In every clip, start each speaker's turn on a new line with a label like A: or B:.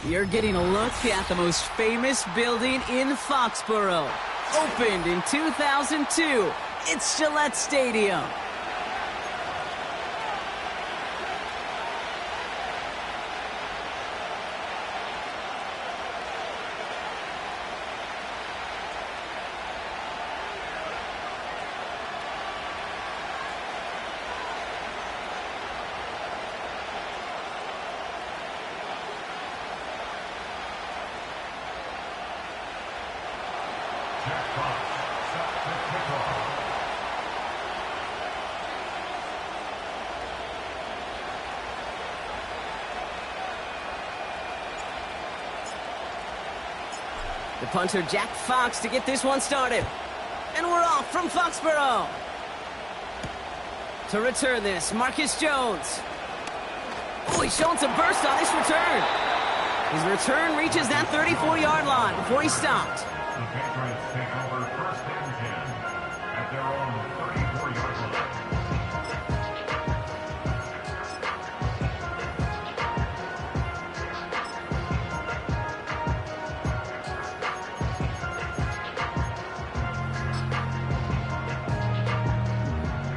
A: You're getting a look at the most famous building in Foxborough. Opened in 2002, it's Gillette Stadium. The punter, Jack Fox, to get this one started. And we're off from Foxborough. To return this, Marcus Jones. Oh, he's showing some burst on this return. His return reaches that 34-yard line before he stopped.
B: The Patriots take over first and 10 at their own 34-yard line.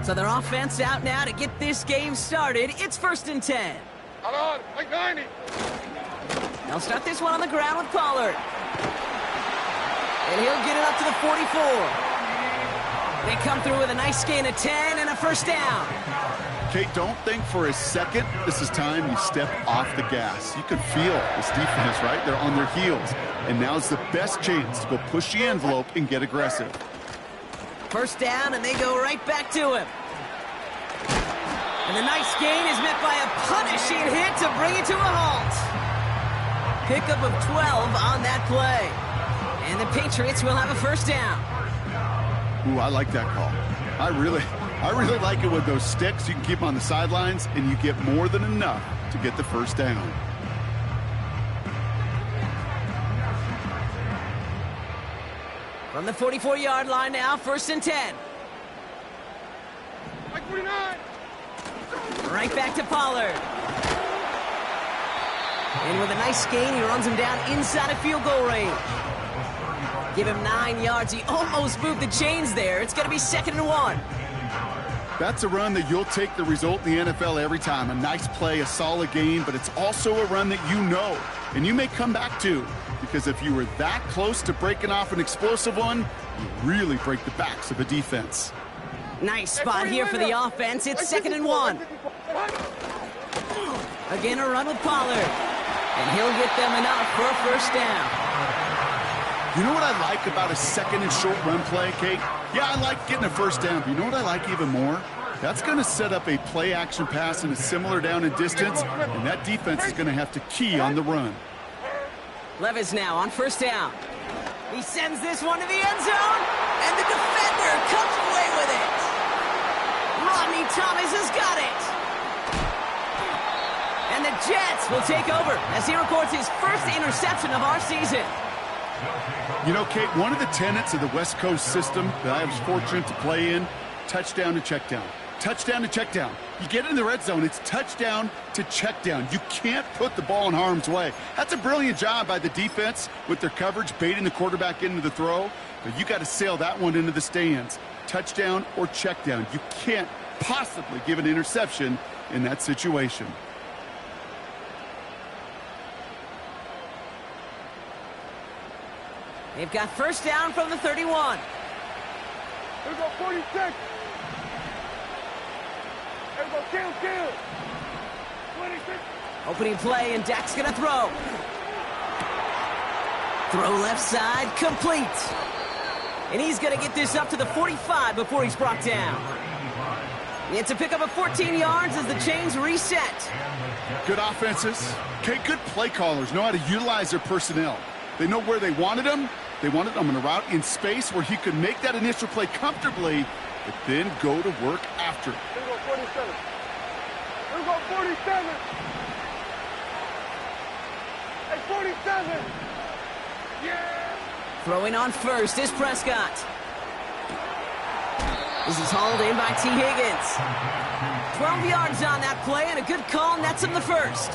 A: So their offense out now to get this game started. It's first and 10.
C: Hold on, like 90.
A: They'll start this one on the ground with Pollard. And he'll get it up to the 44. They come through with a nice gain of 10 and a first down.
D: Kate, don't think for a second this is time you step off the gas. You can feel this defense, right? They're on their heels. And now's the best chance to go push the envelope and get aggressive.
A: First down, and they go right back to him. And the nice gain is met by a punishing hit to bring it to a halt. Pickup of 12 on that play. And the Patriots will have a first down.
D: Ooh, I like that call. I really like it with those sticks. You can keep them on the sidelines, and you get more than enough to get the first down.
A: From the 44-yard line now, first and 10.
C: Like 49.
A: Right back to Pollard. And with a nice gain, he runs him down inside of field goal range. Give him 9 yards. He almost moved the chains there. It's going to be second and 1.
D: That's a run that you'll take the result in the NFL every time. A nice play, a solid gain, but it's also a run that you know, and you may come back to. Because if you were that close to breaking off an explosive one, you really break the backs of a defense.
A: Nice spot here for the offense. It's second and 1. Again, a run with Pollard. And he'll get them enough for a first down.
D: You know what I like about a second and short run play, Kate? Yeah, I like getting a first down, but you know what I like even more? That's going to set up a play-action pass in a similar down and distance, and that defense is going to have to key on the run.
A: Levis now on first down. He sends this one to the end zone, and the defender comes away with it. Rodney Thomas has got it. And the Jets will take over as he records his first interception of our season.
D: You know, Kate, one of the tenets of the West Coast system that I was fortunate to play in, touchdown to check down. Touchdown to check down. You get in the red zone, it's touchdown to check down. You can't put the ball in harm's way. That's a brilliant job by the defense with their coverage, baiting the quarterback into the throw. But you got to sail that one into the stands. Touchdown or check down. You can't possibly give an interception in that situation.
A: They've got first down from the 31.
C: Here we go, 46. Here we go, kill. 26.
A: Opening play, and Dak's going to throw. Throw left side, complete. And he's going to get this up to the 45 before he's brought down. It's a pickup of 14 yards as the chains reset.
D: Good offenses. Okay, good play callers know how to utilize their personnel. They know where they wanted them. They wanted them in a route in space where he could make that initial play comfortably, but then go to work after.
C: Here we go, 47. Here we go, 47. Hey, 47. Yeah.
A: Throwing on first is Prescott. This is hauled in by T. Higgins. 12 yards on that play, and a good call nets him the first.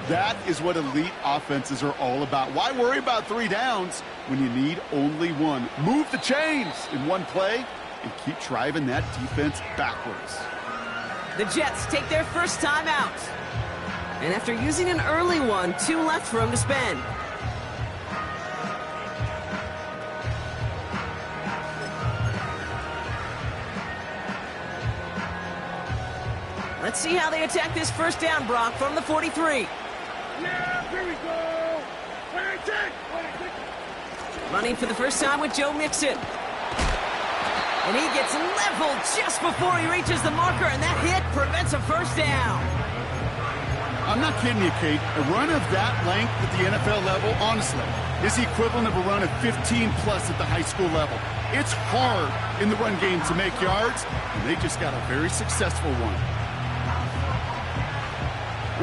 D: That is what elite offenses are all about. Why worry about 3 downs when you need only 1? Move the chains in one play and keep driving that defense backwards.
A: The Jets take their first time out. And after using an early one, 2 left for them to spend. Let's see how they attack this first down, Brock, from the 43.
C: Yeah, here we go. 26.
A: Running for the first time with Joe Mixon. And he gets leveled just before he reaches the marker, and that hit prevents a first down.
D: I'm not kidding you, Kate. A run of that length at the NFL level, honestly, is the equivalent of a run of 15-plus at the high school level. It's hard in the run game to make yards, and they just got a very successful one.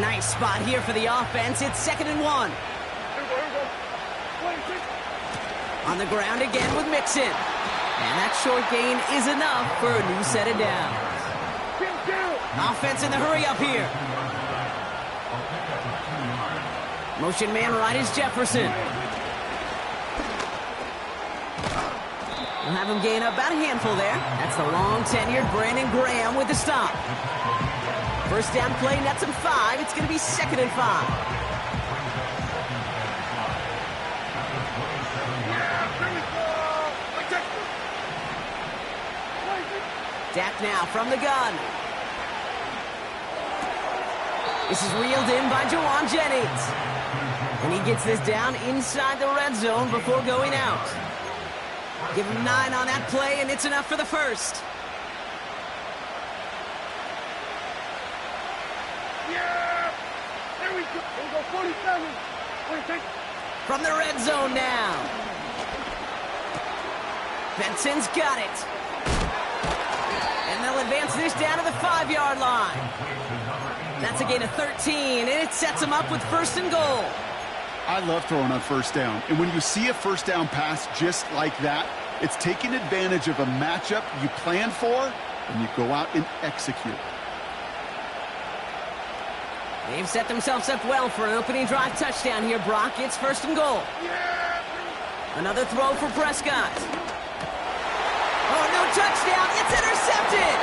A: Nice spot here for the offense. It's 2nd and 1.
C: Here we go. 26.
A: On the ground again with Mixon. And that short gain is enough for a new set of downs. Offense in the hurry up here. Motion man right is Jefferson. We'll have him gain about a handful there. That's the long-tenured Brandon Graham with the stop. First down play, nets him 5. It's going to be 2nd and 5. Dak now from the gun. This is reeled in by Jawan Jennings. And he gets this down inside the red zone before going out. Give him 9 on that play, and it's enough for the first.
C: Yeah! There we go. Here we go, 47. 26.
A: From the red zone now. Benson's got it. And they'll advance this down to the 5-yard line. That's a gain of 13, and it sets them up with 1st and goal.
D: I love throwing on first down. And when you see a first down pass just like that, it's taking advantage of a matchup you planned for, and you go out and execute.
A: They've set themselves up well for an opening drive touchdown here, Brock. It's 1st and goal. Another throw for Prescott. Oh, no touchdown. It's intercepted.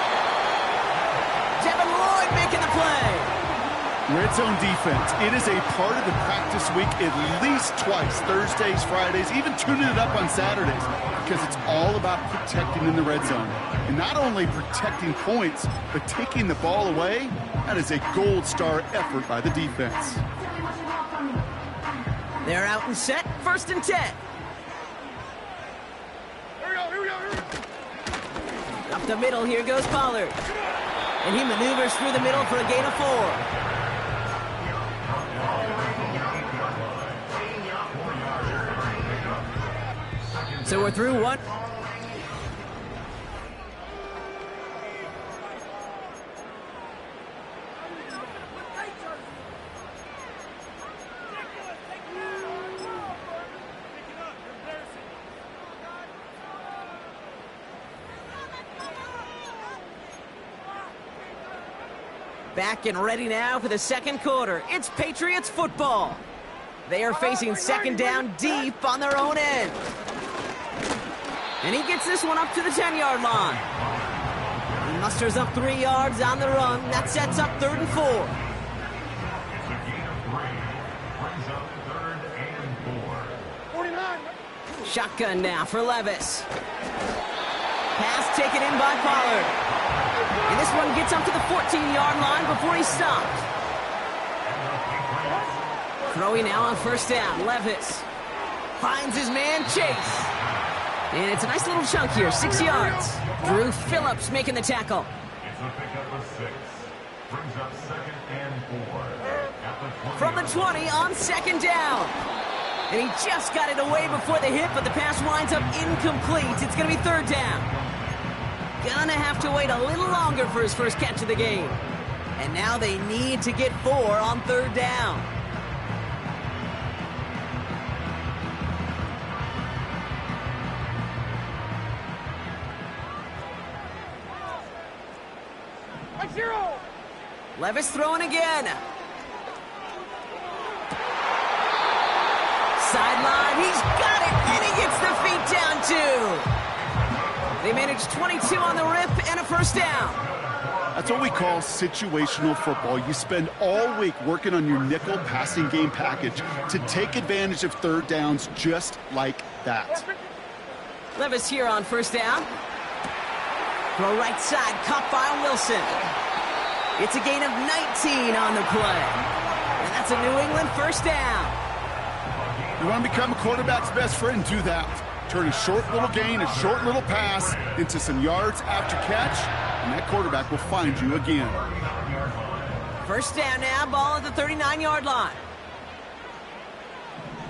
A: Devin Lloyd making the play.
D: Red zone defense. It is a part of the practice week at least twice, Thursdays, Fridays, even tuning it up on Saturdays, because it's all about protecting in the red zone. And not only protecting points, but taking the ball away. That is a gold star effort by the defense.
A: They're out and set. 1st and 10.
C: Here we go, here we go, here we go.
A: Up the middle, here goes Pollard. And he maneuvers through the middle for a gain of 4. So we're through one. Back and ready now for the 2nd quarter. It's Patriots football. They are facing 2nd down deep on their own end. And he gets this one up to the 10-yard line. He musters up 3 yards on the run. That sets up 3rd and 4.
B: The gain of 3 brings up 3rd and 4.
C: 49.
A: Shotgun now for Levis. Pass taken in by Pollard. And this one gets up to the 14-yard line before he's stopped. Throwing now on 1st down. Levis finds his man Chase. And it's a nice little chunk here, 6 yards. Drew Phillips making the tackle.
B: It's a pickup of 6. Brings up 2nd and 4. At the 20.
A: From the 20 on 2nd down. And he just got it away before the hit, but the pass winds up incomplete. It's going to be 3rd down. Gonna have to wait a little longer for his first catch of the game. And now they need to get 4 on 3rd down.
C: Zero.
A: Levis throwing again. sideline. He's got it, and he gets the feet down, too. They managed 22 on the rip and a first down.
D: That's what we call situational football. You spend all week working on your nickel passing game package to take advantage of third downs just like that.
A: Levis here on first down. Throw right side, caught by Wilson. It's a gain of 19 on the play. And that's a New England first down.
D: You want to become a quarterback's best friend, do that. Turn a short little gain, a short little pass into some yards after catch, and that quarterback will find you again.
A: First down now, ball at the 39-yard line.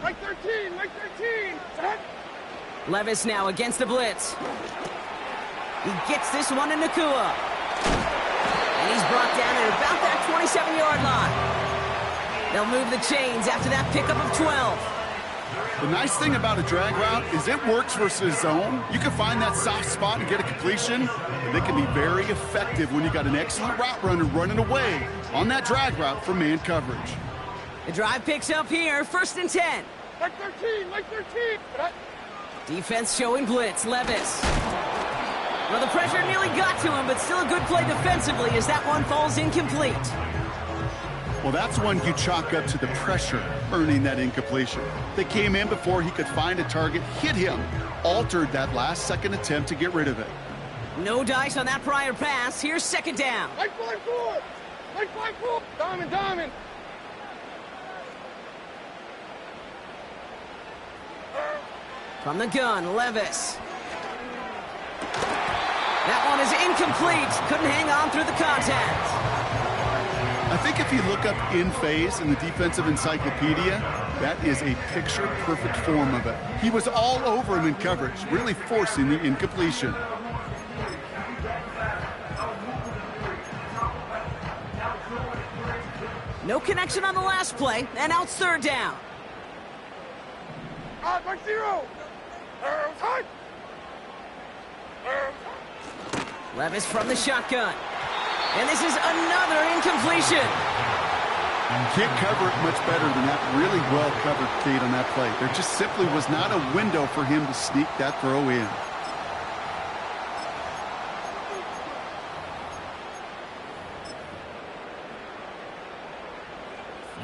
C: Like 13, like 13. Set.
A: Levis now against the blitz. He gets this one to Nakua. And he's brought down at about that 27-yard line. They'll move the chains after that pickup of 12.
D: The nice thing about a drag route is it works versus zone. You can find that soft spot and get a completion. And they can be very effective when you got an excellent route runner running away on that drag route from man coverage.
A: The drive picks up here, first and 10.
C: Like 13, like 13.
A: Defense showing blitz, Levis. Well, the pressure nearly got to him, but still a good play defensively as that one falls incomplete.
D: Well, that's one you chalk up to the pressure earning that incompletion. They came in before he could find a target, hit him, altered that last-second attempt to get rid of it.
A: No dice on that prior pass. Here's second down.
C: Like 5-4. Like 5-4. Diamond.
A: From the gun, Levis. That one is incomplete. Couldn't hang on through the contact.
D: I think if you look up in phase in the defensive encyclopedia, that is a picture-perfect form of it. He was all over him in coverage, really forcing the incompletion.
A: No connection on the last play, and now it's third down.
C: Like 0. Time.
A: Levis from the shotgun. And this is another incompletion.
D: Can't cover it much better than that. Really well covered, Kate, on that play. There just simply was not a window for him to sneak that throw in.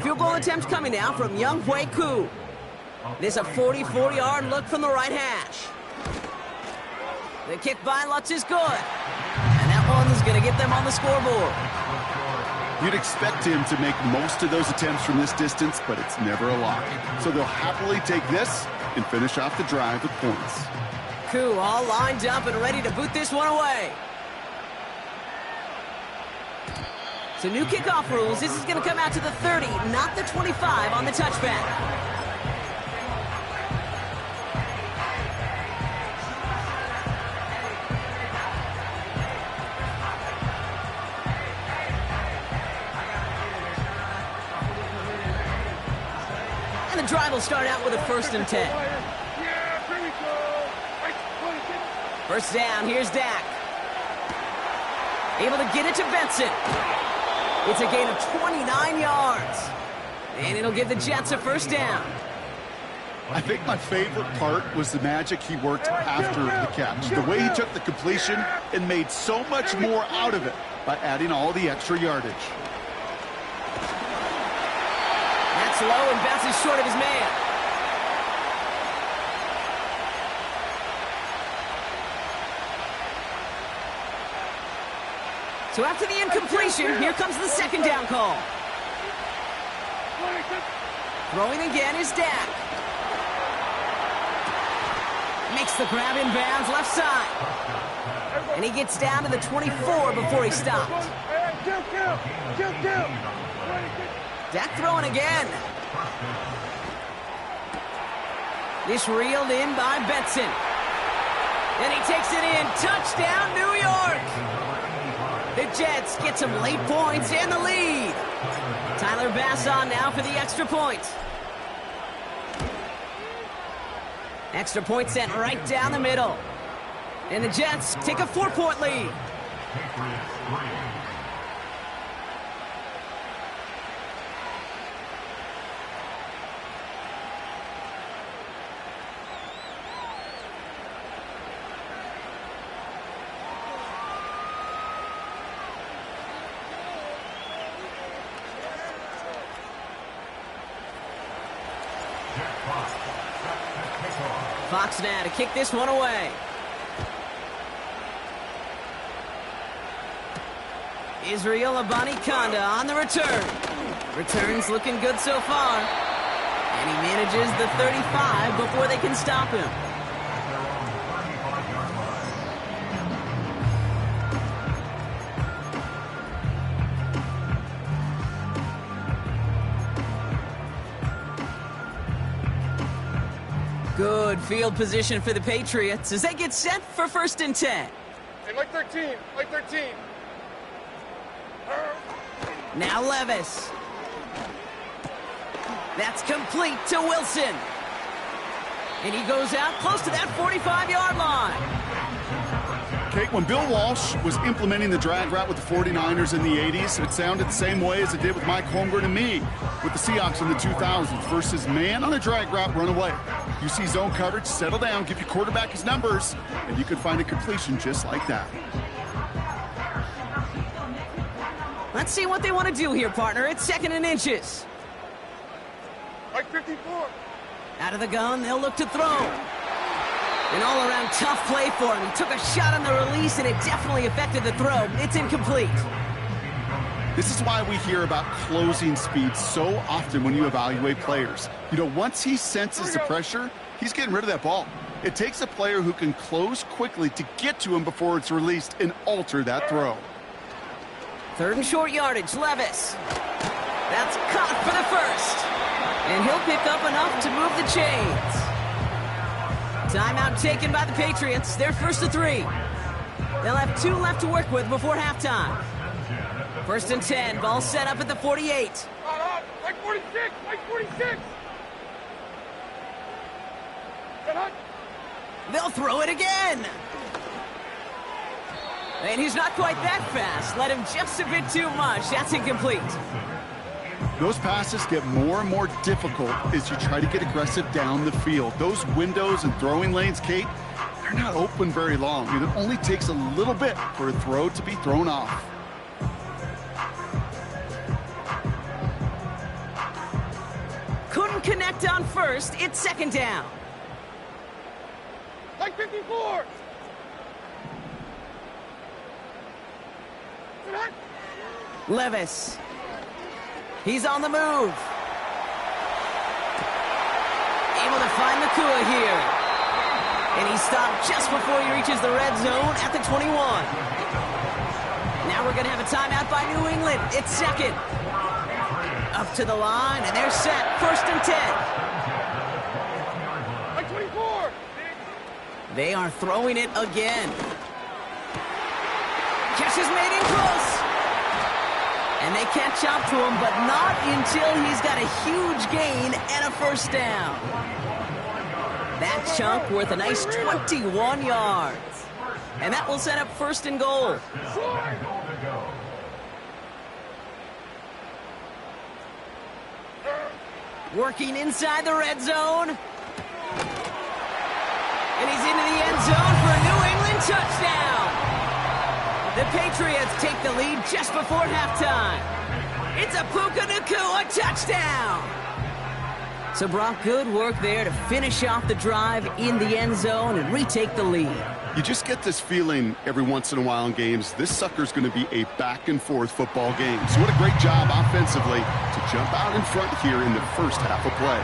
A: Field goal attempt coming now from Young Hui Koo. This a 44-yard look from the right hash. The kick by Lutz is good. And that one is going to get them on the scoreboard.
D: You'd expect him to make most of those attempts from this distance, but it's never a lot. So they'll happily take this and finish off the drive with points.
A: Koo all lined up and ready to boot this one away. So new kickoff rules. This is going to come out to the 30, not the 25 on the touchback. And the drive will start out with a first and 10.
C: Yeah, here we go.
A: First down, here's Dak. Able to get it to Benson. It's a gain of 29 yards. And it'll give the Jets a first down.
D: I think my favorite part was the magic he worked after the catch. The way he took the completion and made so much more out of it by adding all the extra yardage.
A: That's low and bounces short of his man. So after the incompletion, here comes the second down call. Throwing again is Dak. Makes the grab in bounds left side. And he gets down to the 24 before he stopped. Dak throwing again. This reeled in by Benson. And he takes it in. Touchdown, New York. The Jets get some late points and the lead. Tyler Bass on now for the extra point. Extra point sent right down the middle. And the Jets take a 4-point lead. Fox now to kick this one away. Israel Abanikanda on the return. Return's looking good so far. And he manages the 35 before they can stop him. Good field position for the Patriots as they get set for 1st and 10.
C: Hey, Mike 13, Mike 13.
A: Now Levis. That's complete to Wilson. And he goes out close to that 45-yard line.
D: Kate, when Bill Walsh was implementing the drag route with the 49ers in the 80s, it sounded the same way as it did with Mike Holmgren and me with the Seahawks in the 2000s versus man on a drag route, run away. You see zone coverage, settle down, give your quarterback his numbers, and you could find a completion just like that.
A: Let's see what they want to do here, partner. It's 2nd and inches.
C: Mike 54.
A: Out of the gun, they'll look to throw. An all-around tough play for him. He took a shot on the release, and it definitely affected the throw. It's incomplete.
D: This is why we hear about closing speed so often when you evaluate players. You know, once he senses the pressure, he's getting rid of that ball. It takes a player who can close quickly to get to him before it's released and alter that throw.
A: 3rd and short yardage, Levis. That's caught for the 1st. And he'll pick up enough to move the chains. Timeout taken by the Patriots. They're 1st and 3. They'll have 2 left to work with before halftime. 1st and 10. Ball set up at the 48.
C: Mike 46, Mike 46.
A: They'll throw it again. And he's not quite that fast. Let him just a bit too much. That's incomplete.
D: Those passes get more and more difficult as you try to get aggressive down the field. Those windows and throwing lanes, Kate, they're not open very long. It only takes a little bit for a throw to be thrown off.
A: Couldn't connect on 1st. It's 2nd down.
C: Mike 54.
A: Levis. He's on the move. Able to find the Kua here. And he stopped just before he reaches the red zone at the 21. Now we're going to have a timeout by New England. It's 2nd. Up to the line, and they're set. 1st and 10.
C: Mike 24.
A: They are throwing it again. Catch is made in close. And they catch up to him, but not until he's got a huge gain and a 1st down. That chunk worth a nice 21 yards. And that will set up 1st and goal. Working inside the red zone. And he's into the end zone for a New England touchdown. The Patriots take the lead just before halftime. It's a Puka Nacua touchdown. So, Brock, good work there to finish off the drive in the end zone and retake the lead.
D: You just get this feeling every once in a while in games, this sucker's going to be a back-and-forth football game. So what a great job offensively to jump out in front here in the first half of play.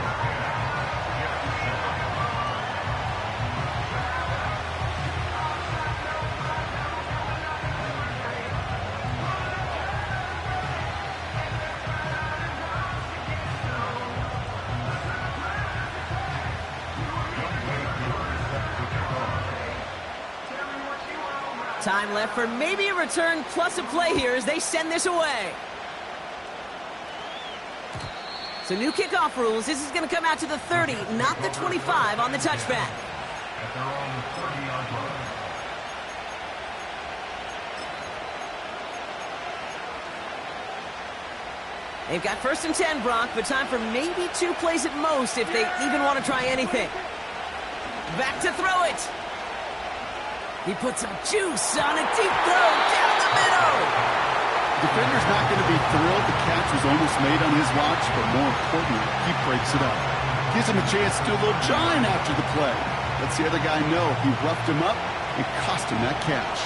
A: Time left for maybe a return plus a play here as they send this away. So new kickoff rules. This is going to come out to the 30, not the 25 on the touchback.
B: At their own 30-yard line.
A: They've got 1st and 10, Brock, but time for maybe 2 plays at most if they even want to try anything. Back to throw it. He puts some juice on a deep throw down the middle.
D: Defender's not going to be thrilled the catch was almost made on his watch, but more importantly, he breaks it up. Gives him a chance to do a little jawing after the play. Lets the other guy know he roughed him up and cost him that catch.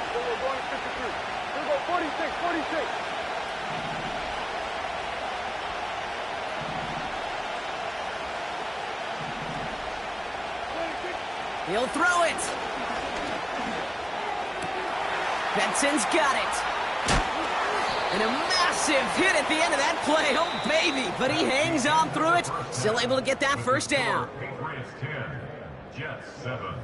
C: We're going to 53. We're going 46, 46.
A: He'll throw it. Benson's got it. And a massive hit at the end of that play. Oh, baby. But he hangs on through it. Still able to get that first down.
B: Patriots 10, Jets 7.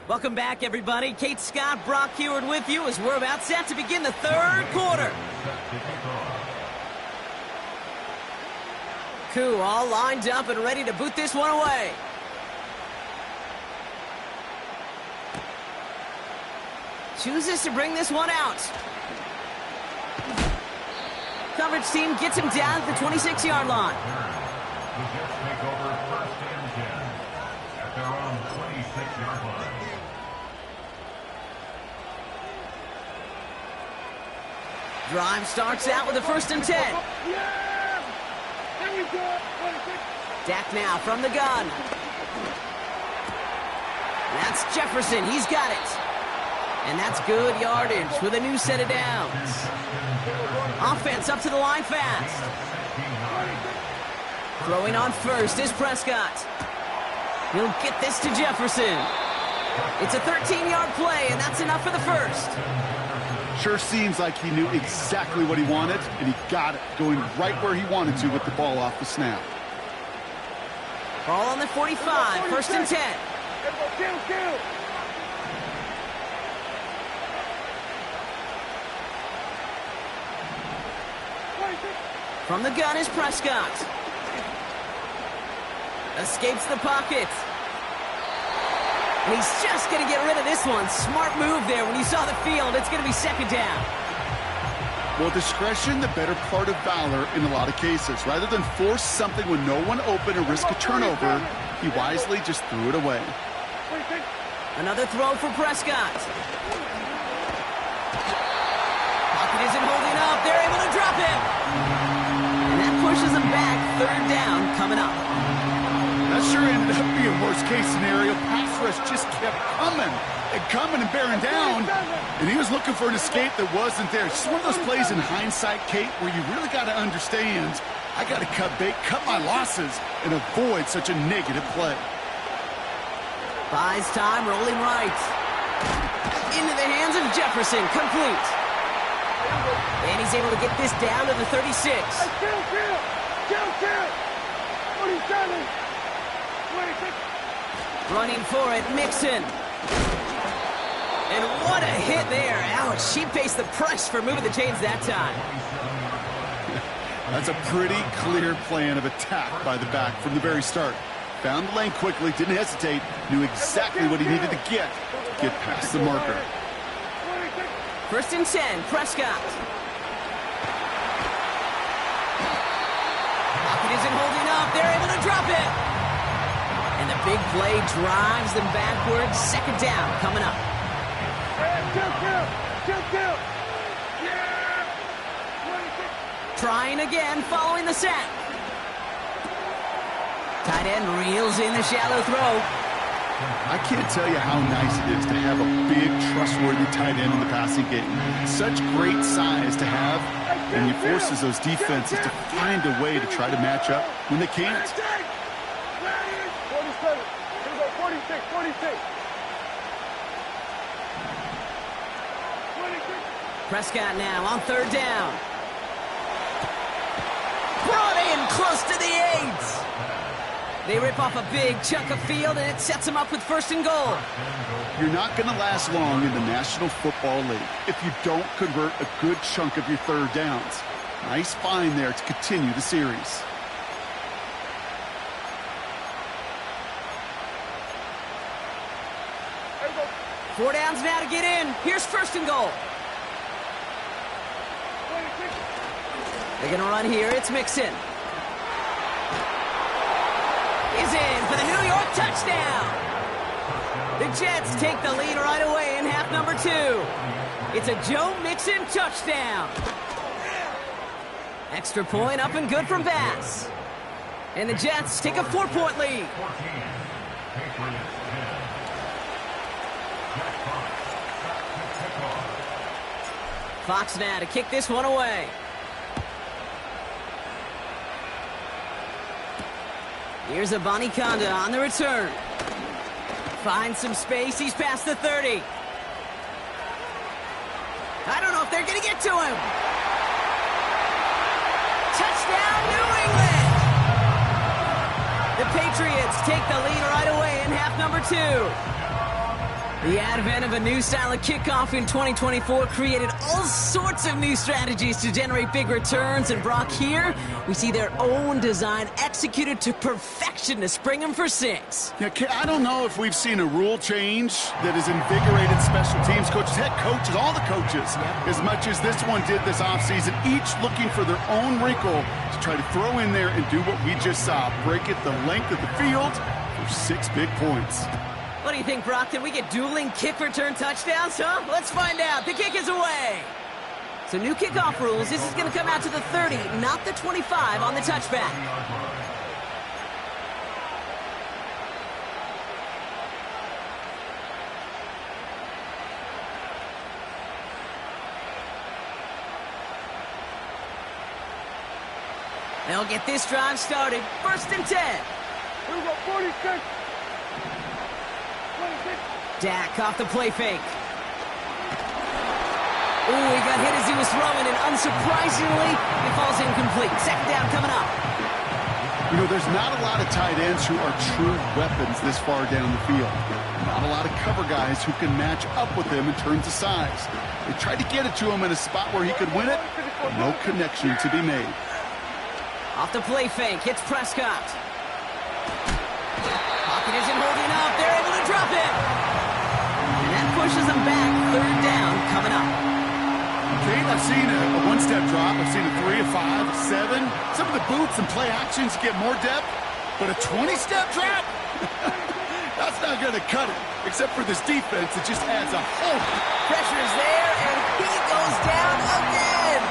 A: Welcome back, everybody. Kate Scott, Brock Heward with you as we're about set to begin the third quarter. Koo all lined up and ready to boot this one away. Chooses to bring this one out. Coverage team gets him down at the 26-yard line.
B: The Jets take over first and 10 at their own 26-yard line.
A: Drive starts out with a first and 10.
C: Yeah! There we go. 26.
A: Dak now from the gun. That's Jefferson. He's got it. And that's good yardage with a new set of downs. Offense up to the line fast. Throwing on first is Prescott. He'll get this to Jefferson. It's a 13-yard play, and that's enough for the first.
D: Sure seems like he knew exactly what he wanted, and he got it, going right where he wanted to with the ball off the snap.
A: Ball on the 45, first and 10.
C: Kill.
A: From the gun is Prescott. Escapes the pocket. And he's just going to get rid of this one. Smart move there when you saw the field. It's going to be second down.
D: Well, discretion, the better part of valor in a lot of cases. Rather than force something when no one open and risk a turnover, he wisely just threw it away.
A: Another throw for Prescott. Pocket isn't holding up. They're able to drop him. And that pushes him back. Third down coming up.
D: That sure ended up being worst-case scenario. Pass rush just kept coming and bearing down, and he was looking for an escape that wasn't there. It's just one of those plays in hindsight, Kate, where you really got to understand, I got to cut bait, cut my losses, and avoid such a negative play.
A: Buys time, rolling right. Into the hands of Jefferson, complete. And he's able to get this down to the 36.
C: Kill. 47. 26.
A: Running for it, Mixon. And what a hit there. Ouch, she faced the price for moving the chains that time.
D: That's a pretty clear plan of attack by the back from the very start. Found the lane quickly, didn't hesitate, knew exactly what he needed to get past the marker.
A: First and 10, Prescott. Pocket isn't holding up. They're able to drop it. And the big play drives them backwards. Second down coming up.
C: Kill.
A: Trying again following the sack. Tight end reels in the shallow throw.
D: I can't tell you how nice it is to have a big, trustworthy tight end in the passing game. Such great size to have, and he forces those defenses to find a way to try to match up when they can't.
C: 47. Here we go, 46. 26.
A: Prescott now on third down. Brought in close to the 8. They rip off a big chunk of field, and it sets them up with first and goal.
D: You're not going to last long in the National Football League if you don't convert a good chunk of your third downs. Nice find there to continue the series.
A: Four downs now to get in. Here's first and goal. They're going to run here. It's Mixon. He's in for the New York touchdown. The Jets take the lead right away in half number 2. It's a Joe Mixon touchdown. Extra point up and good from Bass. And the Jets take a 4-point lead. Fox now to kick this one away. Here's a Conda on the return. Finds some space. He's past the 30. I don't know if they're going to get to him. Touchdown, New England! The Patriots take the lead right away in half number 2. The advent of a new style of kickoff in 2024 created all sorts of new strategies to generate big returns. And Brock, here we see their own design executed to perfection to spring them for 6.
D: Yeah, I don't know if we've seen a rule change that has invigorated special teams coaches, head coaches, all the coaches, as much as this one did this offseason, each looking for their own wrinkle to try to throw in there and do what we just saw, break it the length of the field for 6 big points.
A: What do you think, Brock? Can we get dueling kick return touchdowns, huh? Let's find out. The kick is away. So new kickoff rules. This is going to come out to the 30, not the 25 on the touchback. They'll get this drive started. 1st and 10.
C: Here we go, 46.
A: Dak off the play fake. Ooh, he got hit as he was throwing, and unsurprisingly, it falls incomplete. 2nd down coming up.
D: You know, there's not a lot of tight ends who are true weapons this far down the field. Not a lot of cover guys who can match up with him in terms of size. They tried to get it to him in a spot where he could win it, but no connection to be made.
A: Off the play fake, hits Prescott. Pocket isn't holding up. They're able to drop it. And that pushes them back. 3rd down coming up.
D: Kate, I've seen a one-step drop. I've seen a 3, a 5, a 7. Some of the boots and play actions get more depth, but a 20-step drop? That's not going to cut it, except for this defense that just adds a whole...
A: Pressure's there, and he goes down again.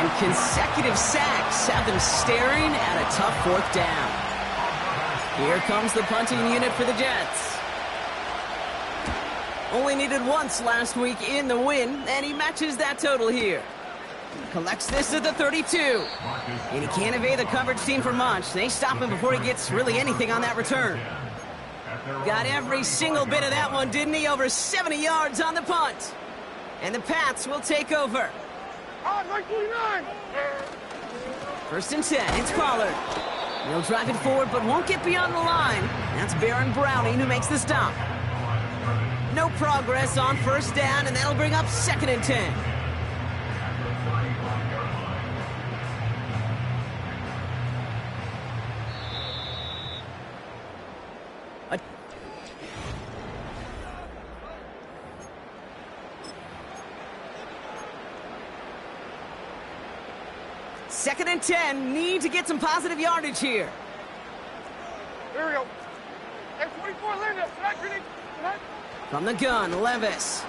A: And consecutive sacks have them staring at a tough 4th down. Here comes the punting unit for the Jets. Only needed once last week in the win, and he matches that total here. Collects this at the 32. And he can't evade the coverage team for much. They stop him before he gets really anything on that return. Got every single bit of that one, didn't he? Over 70 yards on the punt. And the Pats will take over. 1st and 10. It's Pollard. He'll drive it forward, but won't get beyond the line. That's Baron Browning who makes the stop. No progress on 1st down, and that'll bring up 2nd and 10. Second and 10, need to get some positive yardage here.
C: Here we go. Hey, 24, Linda.
A: From the gun, Levis.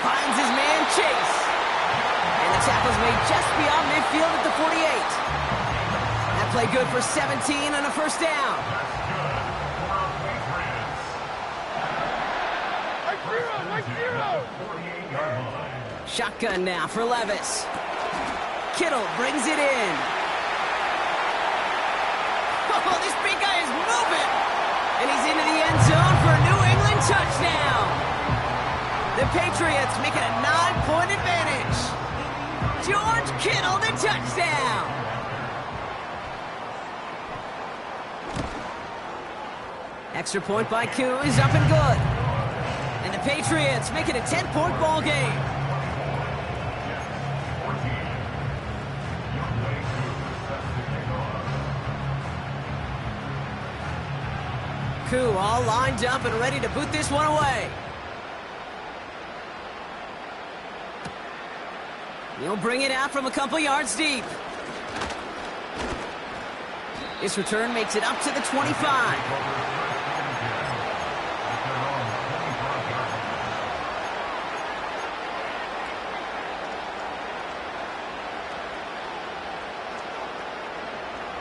A: Finds his man, Chase. And the tackle's made just beyond midfield at the 48. That play good for 17 on a 1st down.
C: Mike Zero.
A: Shotgun now for Levis. Kittle brings it in. Oh, this big guy is moving. And he's into the end zone for a New England touchdown. The Patriots make it a 9-point advantage. George Kittle, the touchdown. Extra point by Koo is up and good. And the Patriots make it a 10-point ball game. Koo all lined up and ready to boot this one away. He'll bring it out from a couple yards deep. This return makes it up to the 25.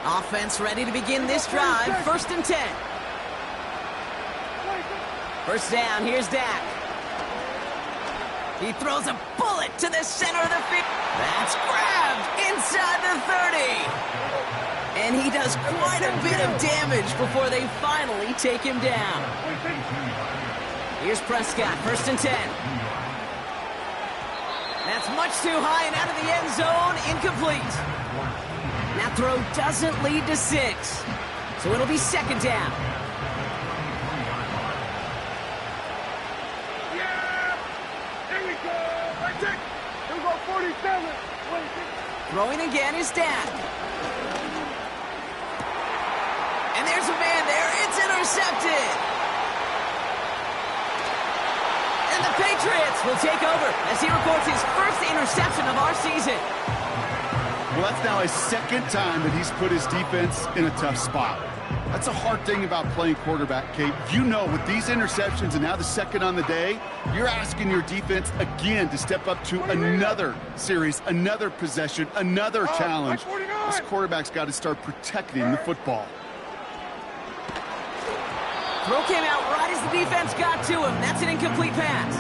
A: Offense ready to begin this drive. 1st and 10. First down, here's Dak. He throws a bullet to the center of the field. That's grabbed inside the 30. And he does quite a bit of damage before they finally take him down. Here's Prescott, 1st and 10. That's much too high and out of the end zone, incomplete. That throw doesn't lead to 6, so it'll be 2nd down.
C: Yeah! Here we go! Right there! Here we go, 47!
A: Throwing again is Dak. And there's a man there. It's intercepted. And the Patriots will take over as he records his first interception of our season.
D: Well, that's now his 2nd time that he's put his defense in a tough spot. That's a hard thing about playing quarterback, Kate. You know, with these interceptions and now the 2nd on the day, you're asking your defense again to step up to another series, another possession, another challenge. This quarterback's got to start protecting the football.
A: Throw came out right as the defense got to him. That's an incomplete pass.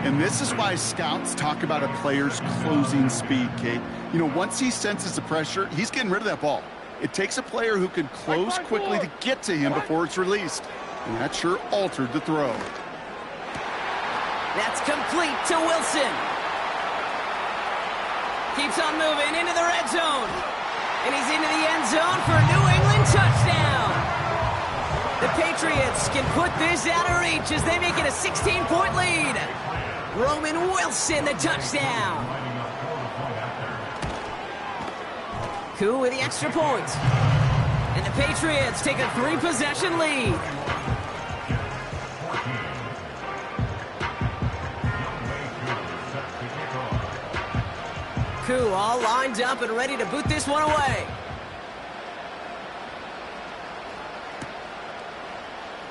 D: And this is why scouts talk about a player's closing speed, Kate. You know, once he senses the pressure, he's getting rid of that ball. It takes a player who can close quickly to get to him before it's released. And that sure altered the throw.
A: That's complete to Wilson. Keeps on moving into the red zone. And he's into the end zone for a New England touchdown. The Patriots can put this out of reach as they make it a 16-point lead. Roman Wilson, the touchdown. Koo with the extra point. And the Patriots take a 3-possession lead. Koo all lined up and ready to boot this one away.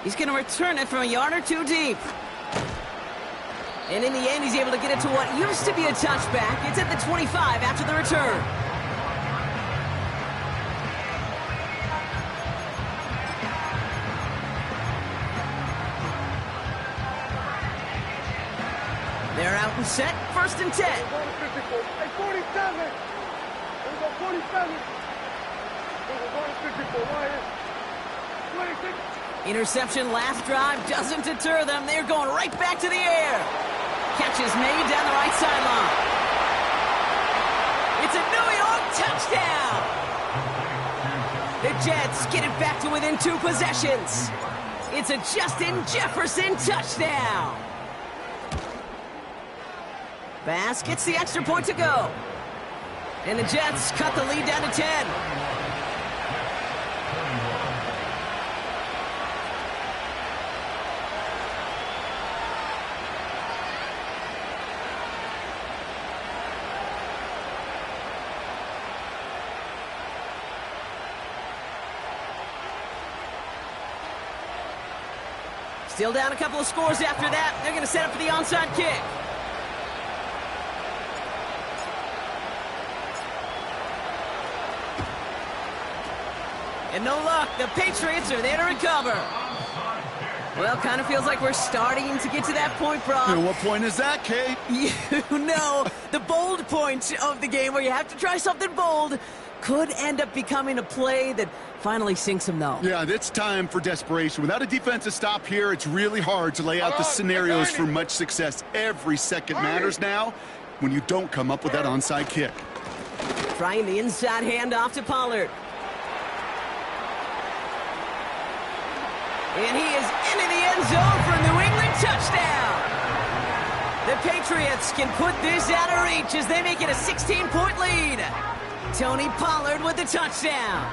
A: He's going to return it from a yard or 2 deep. And in the end, he's able to get it to what used to be a touchback. It's at the 25 after the return. They're out and set. 1st and 10.
C: Hey, 47! Here we go, 47! Here we go, 54, right here. 26!
A: Interception last drive doesn't deter them. They're going right back to the air. Catch is made down the right sideline. It's a New York touchdown. The Jets get it back to within 2 possessions. It's a Justin Jefferson touchdown. Bass gets the extra point to go. And the Jets cut the lead down to 10. Still down a couple of scores after that. They're going to set up for the onside kick. And no luck. The Patriots are there to recover. Well, kind of feels like we're starting to get to that point, Brock.
D: And what point is that, Kate?
A: You know, the bold point of the game where you have to try something bold could end up becoming a play that finally sinks them, though.
D: Yeah, it's time for desperation. Without a defensive stop here, it's really hard to lay out the scenarios for much success. Every second matters now when you don't come up with that onside kick.
A: Trying the inside handoff to Pollard. And he is into the end zone for a New England touchdown. The Patriots can put this out of reach as they make it a 16-point lead. Tony Pollard with the touchdown.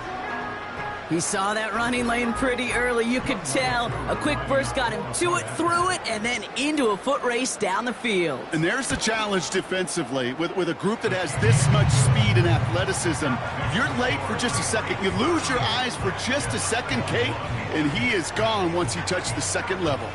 A: He saw that running lane pretty early, you could tell. A quick burst got him to it, through it, and then into a foot race down the field.
D: And there's the challenge defensively. With a group that has this much speed and athleticism, you're late for just a second. You lose your eyes for just a second, Kate, and he is gone once he touched the second level.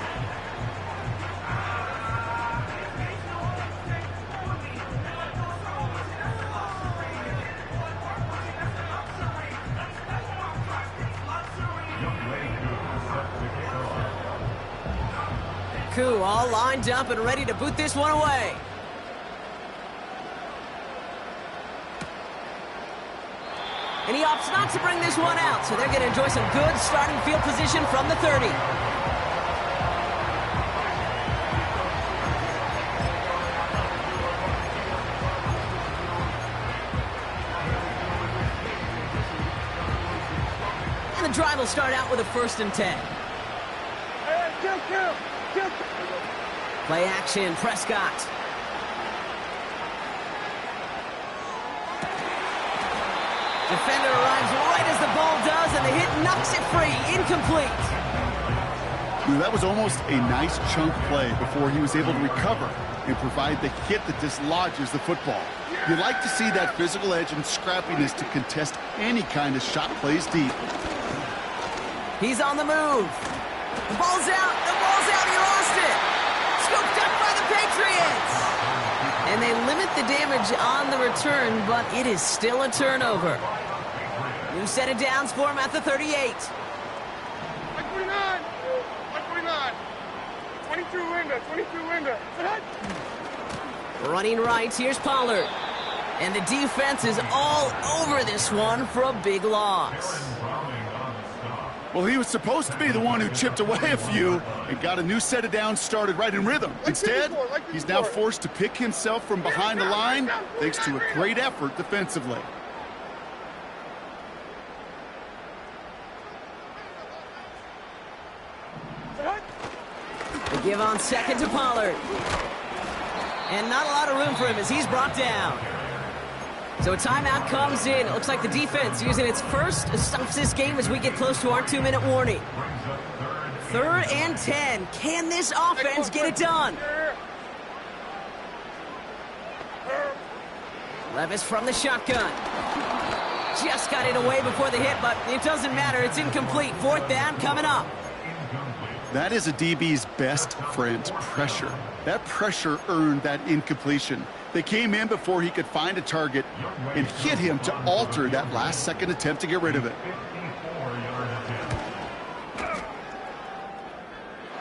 A: Koo all lined up and ready to boot this one away. And he opts not to bring this one out, so they're going to enjoy some good starting field position from the 30. And the drive will start out with a 1st and 10. Play action, Prescott. Defender arrives right as the ball does, and the hit knocks it free. Incomplete.
D: That was almost a nice chunk play before he was able to recover and provide the hit that dislodges the football. You like to see that physical edge and scrappiness to contest any kind of shot plays deep.
A: He's on the move. The ball's out. The ball's out. He lost it. Scooped up by the Patriots. And they limit the damage on the return, but it is still a turnover. New set of downs for him at the 38.
C: 149. 149. 22 Linda. 22 Linda.
A: Running right, here's Pollard. And the defense is all over this one for a big loss.
D: Well, he was supposed to be the one who chipped away a few and got a new set of downs started right in rhythm. Instead, he's now forced to pick himself from behind the line thanks to a great effort defensively.
A: They give on 2nd to Pollard. And not a lot of room for him as he's brought down. So a timeout comes in. It looks like the defense using its first stops this game as we get close to our 2-minute warning. 3rd and 10. Can this offense get it done? Levis from the shotgun. Just got it away before the hit, but it doesn't matter. It's incomplete. 4th down coming up.
D: That is a DB's best friend, pressure. That pressure earned that incompletion. They came in before he could find a target and hit him to alter that last-second attempt to get rid of it.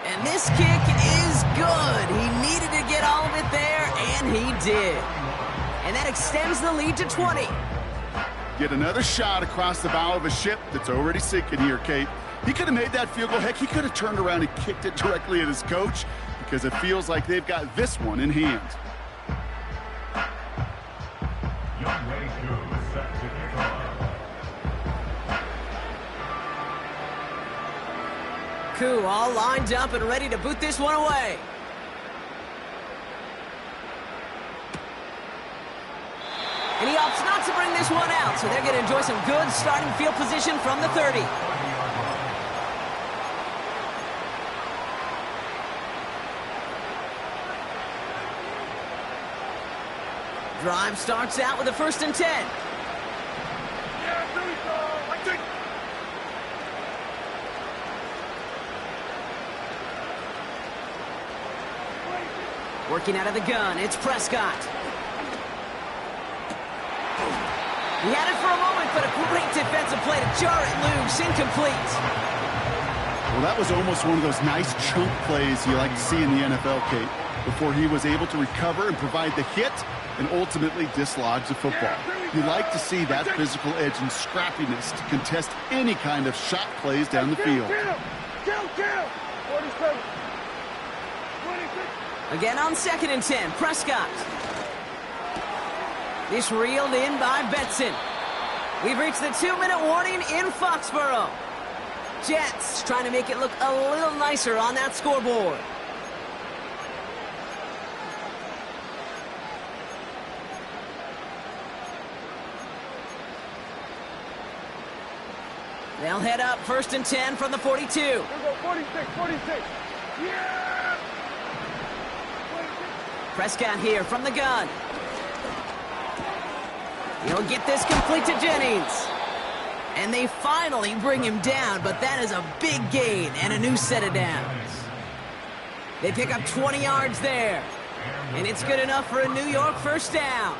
A: And this kick is good. He needed to get all of it there, and he did. And that extends the lead to 20.
D: Get another shot across the bow of a ship that's already sinking here, Kate. He could have made that field goal. Heck, he could have turned around and kicked it directly at his coach because it feels like they've got this one in hand.
A: Koo all lined up and ready to boot this one away. And he opts not to bring this one out, so they're going to enjoy some good starting field position from the 30. Drive starts out with a 1st and 10. Working out of the gun, it's Prescott. He had it for a moment, but a great defensive play to jar it loose, incomplete.
D: Well, that was almost one of those nice chunk plays you like to see in the NFL, Kate, before he was able to recover and provide the hit and ultimately dislodge the football. You like to see that physical edge and scrappiness to contest any kind of shot plays down the field.
C: 47. 26.
A: Again on 2nd and 10, Prescott. This reeled in by Betson. We've reached the 2-minute warning in Foxborough. Jets trying to make it look a little nicer on that scoreboard. They'll head up 1st and 10 from the 42.
C: Here we go, 46, 46. Yeah! 46.
A: Prescott here from the gun. He'll get this complete to Jennings. And they finally bring him down, but that is a big gain and a new set of downs. They pick up 20 yards there. And it's good enough for a New York first down.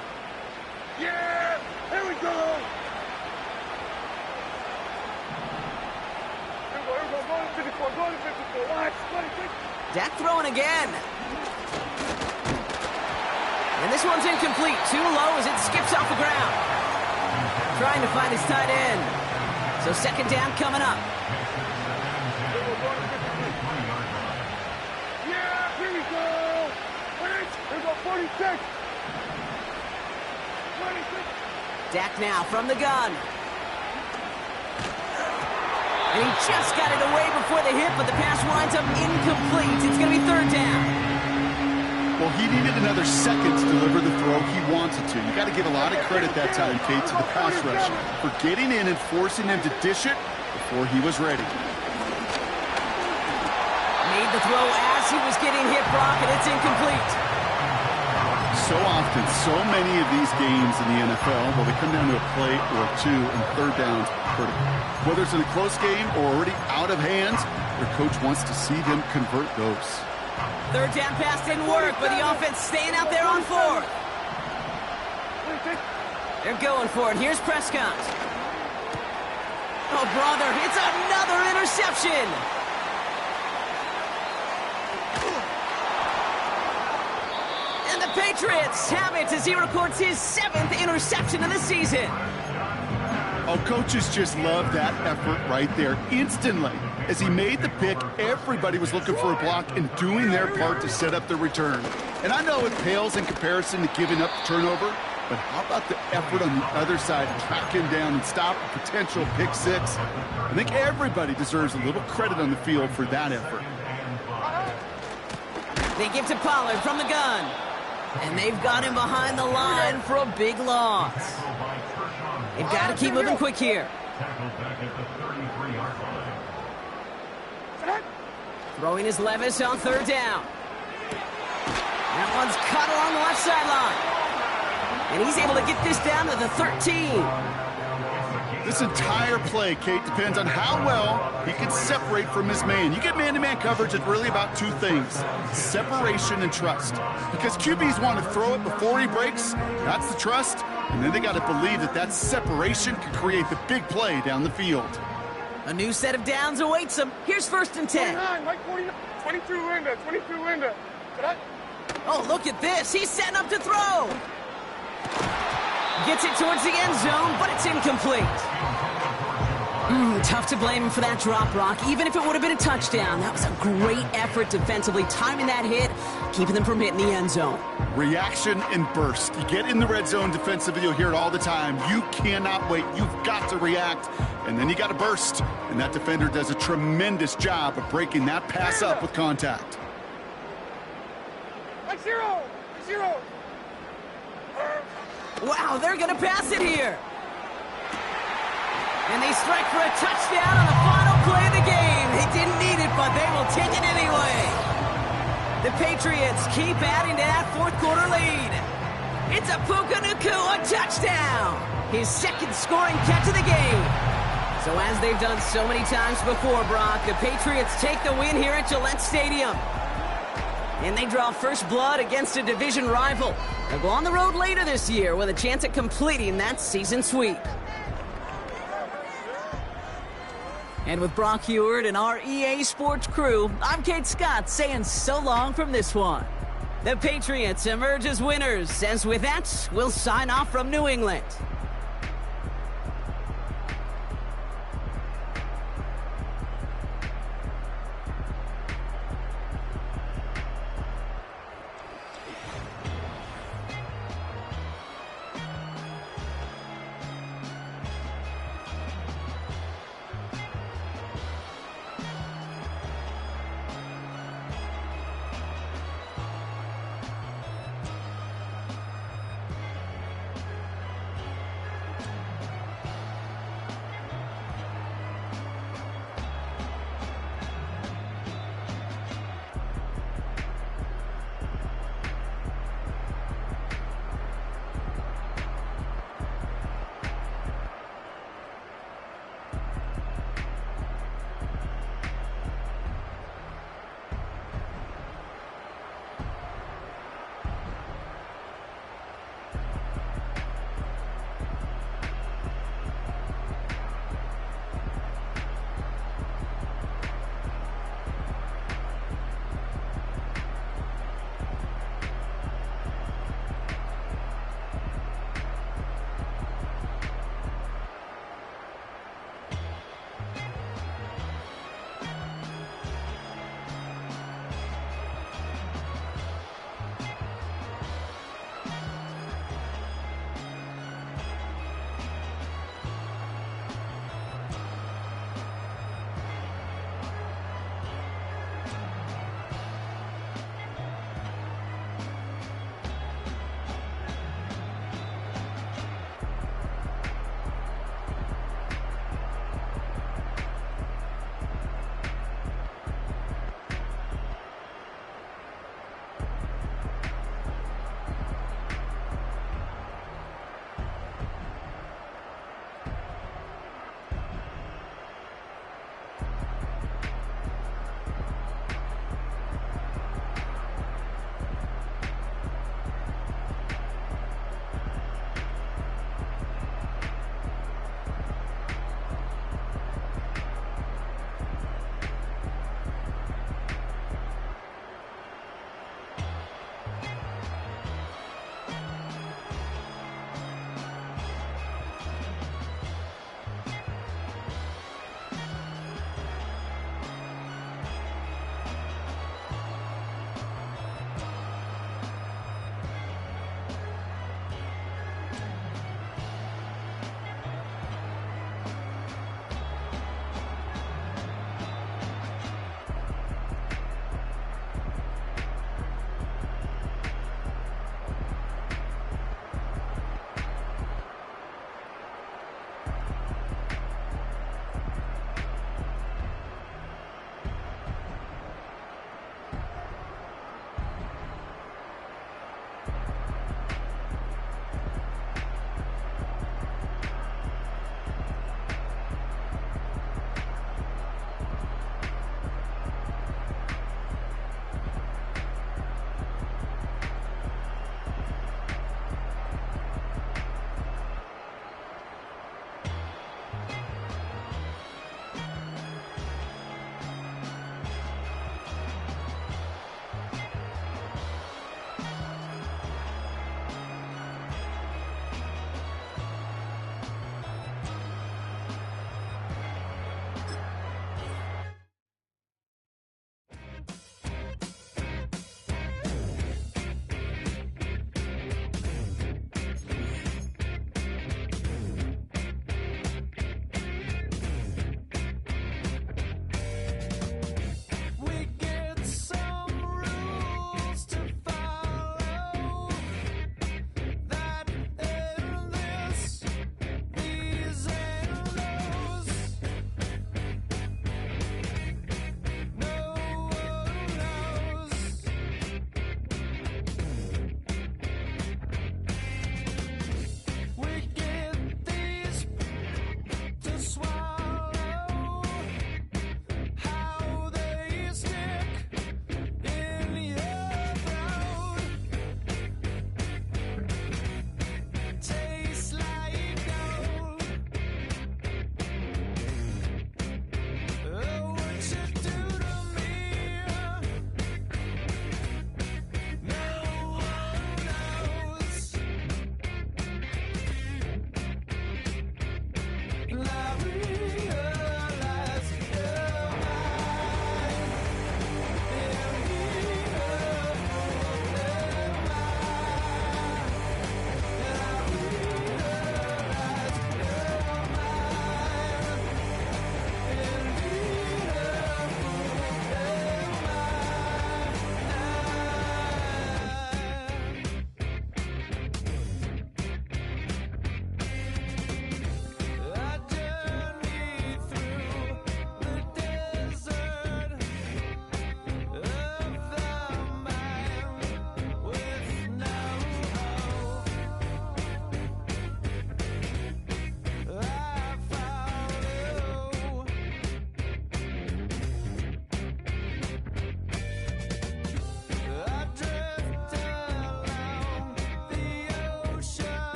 C: Yeah! Here we go! Here we go, go to 54, go to 54. Watch, 26.
A: Dak throwing again. And this one's incomplete. Too low as it skips off the ground. Trying to find his tight end. So 2nd down coming up.
C: Here we go, 53. Yeah, here we go! Here we go, 46. 26.
A: Dak now from the gun. And he just got it away before the hit, but the pass winds up incomplete. It's going to be 3rd down.
D: Well, he needed another second to deliver the throw he wanted to. You got to give a lot of credit that time, Kate, to the pass rush for getting in and forcing him to dish it before he was ready.
A: Made the throw as he was getting hit, Brock, and it's incomplete.
D: So often, so many of these games in the NFL, well, they come down to a play or two and 3rd downs critical. Whether it's in a close game or already out of hands, their coach wants to see them convert those.
A: 3rd down pass didn't work, but the offense staying out there on 4th. They're going for it. Here's Prescott. Oh, brother, it's another interception. And the Patriots have it as he records his 7th interception of the season.
D: Oh, coaches just love that effort right there. Instantly, as he made the pick, everybody was looking for a block and doing their part to set up the return. And I know it pales in comparison to giving up the turnover, but how about the effort on the other side, track him down and stop a potential pick 6? I think everybody deserves a little credit on the field for that effort.
A: They give to Pollard from the gun. And they've got him behind the line for a big loss. They've got to keep moving quick here. Throwing his Levis on 3rd down. That one's cut along the left sideline. And he's able to get this down to the 13.
D: This entire play, Kate, depends on how well he can separate from his man. You get man-to-man coverage, it's really about 2 things: separation and trust. Because QBs want to throw it before he breaks, that's the trust, and then they got to believe that that separation can create the big play down the field.
A: A new set of downs awaits him. Here's 1st and 10.
C: 49, Mike 49, 22 window, 22 window.
A: Oh, look at this. He's setting up to throw. Gets it towards the end zone, but it's incomplete. Tough to blame him for that drop, Brock. Even if it would have been a touchdown, that was a great effort defensively, timing that hit, keeping them from hitting the end zone.
D: Reaction and burst. You get in the red zone defensively, you'll hear it all the time. You cannot wait. You've got to react, and then you got to burst. And that defender does a tremendous job of breaking that pass up with contact.
C: Like 0, 0.
A: Wow, they're going to pass it here. And they strike for a touchdown on the final play of the game. They didn't need it, but they will take it anyway. The Patriots keep adding to that 4th quarter lead. It's a Puka Nacua touchdown. His 2nd scoring catch of the game. So as they've done so many times before, Brock, the Patriots take the win here at Gillette Stadium. And they draw first blood against a division rival. They'll go on the road later this year with a chance at completing that season sweep. And with Brock Heward and our EA Sports crew, I'm Kate Scott saying so long from this one. The Patriots emerge as winners, as with that, we'll sign off from New England.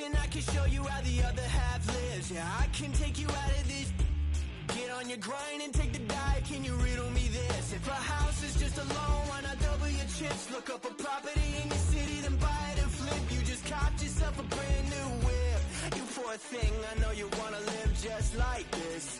E: then I can show you how the other half lives. Yeah, I can take you out of this. Get on your grind and take the dive. Can you riddle me this? If a house is just a loan, why not double your chips? Look up a property in your city, then buy it and flip. You just copped yourself a brand new whip. You poor thing, I know you wanna live just like this.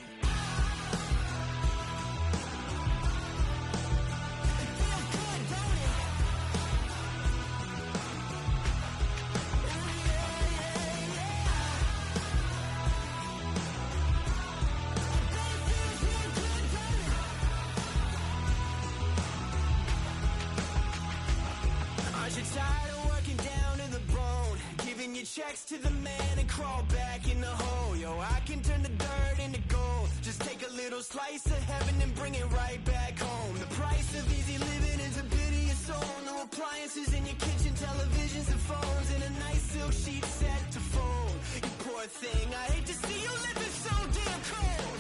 E: Checks to the man and crawl back in the hole. Yo, I can turn the dirt into gold. Just take a little slice of heaven and bring it right back home. The price of easy living is a pity of soul. No appliances in your kitchen, televisions and phones, and a nice silk sheet set to fold. You poor thing, I hate to see you living so damn cold.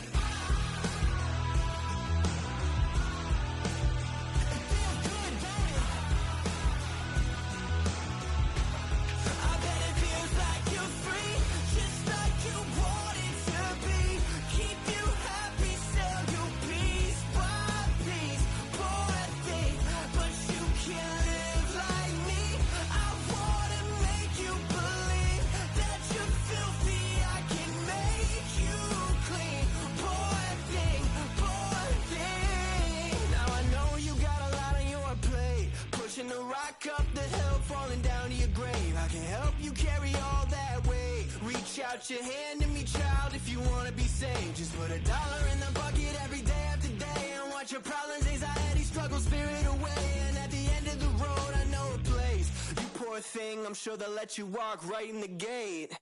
E: Up the hill, falling down to your grave. I can help you carry all that weight. Reach out your hand to me, child, if you wanna be saved. Just put $1 in the bucket every day after day, and watch your problems, anxiety, struggle, spirit away. And at the end of the road, I know a place. You poor thing, I'm sure they'll let you walk right in the gate.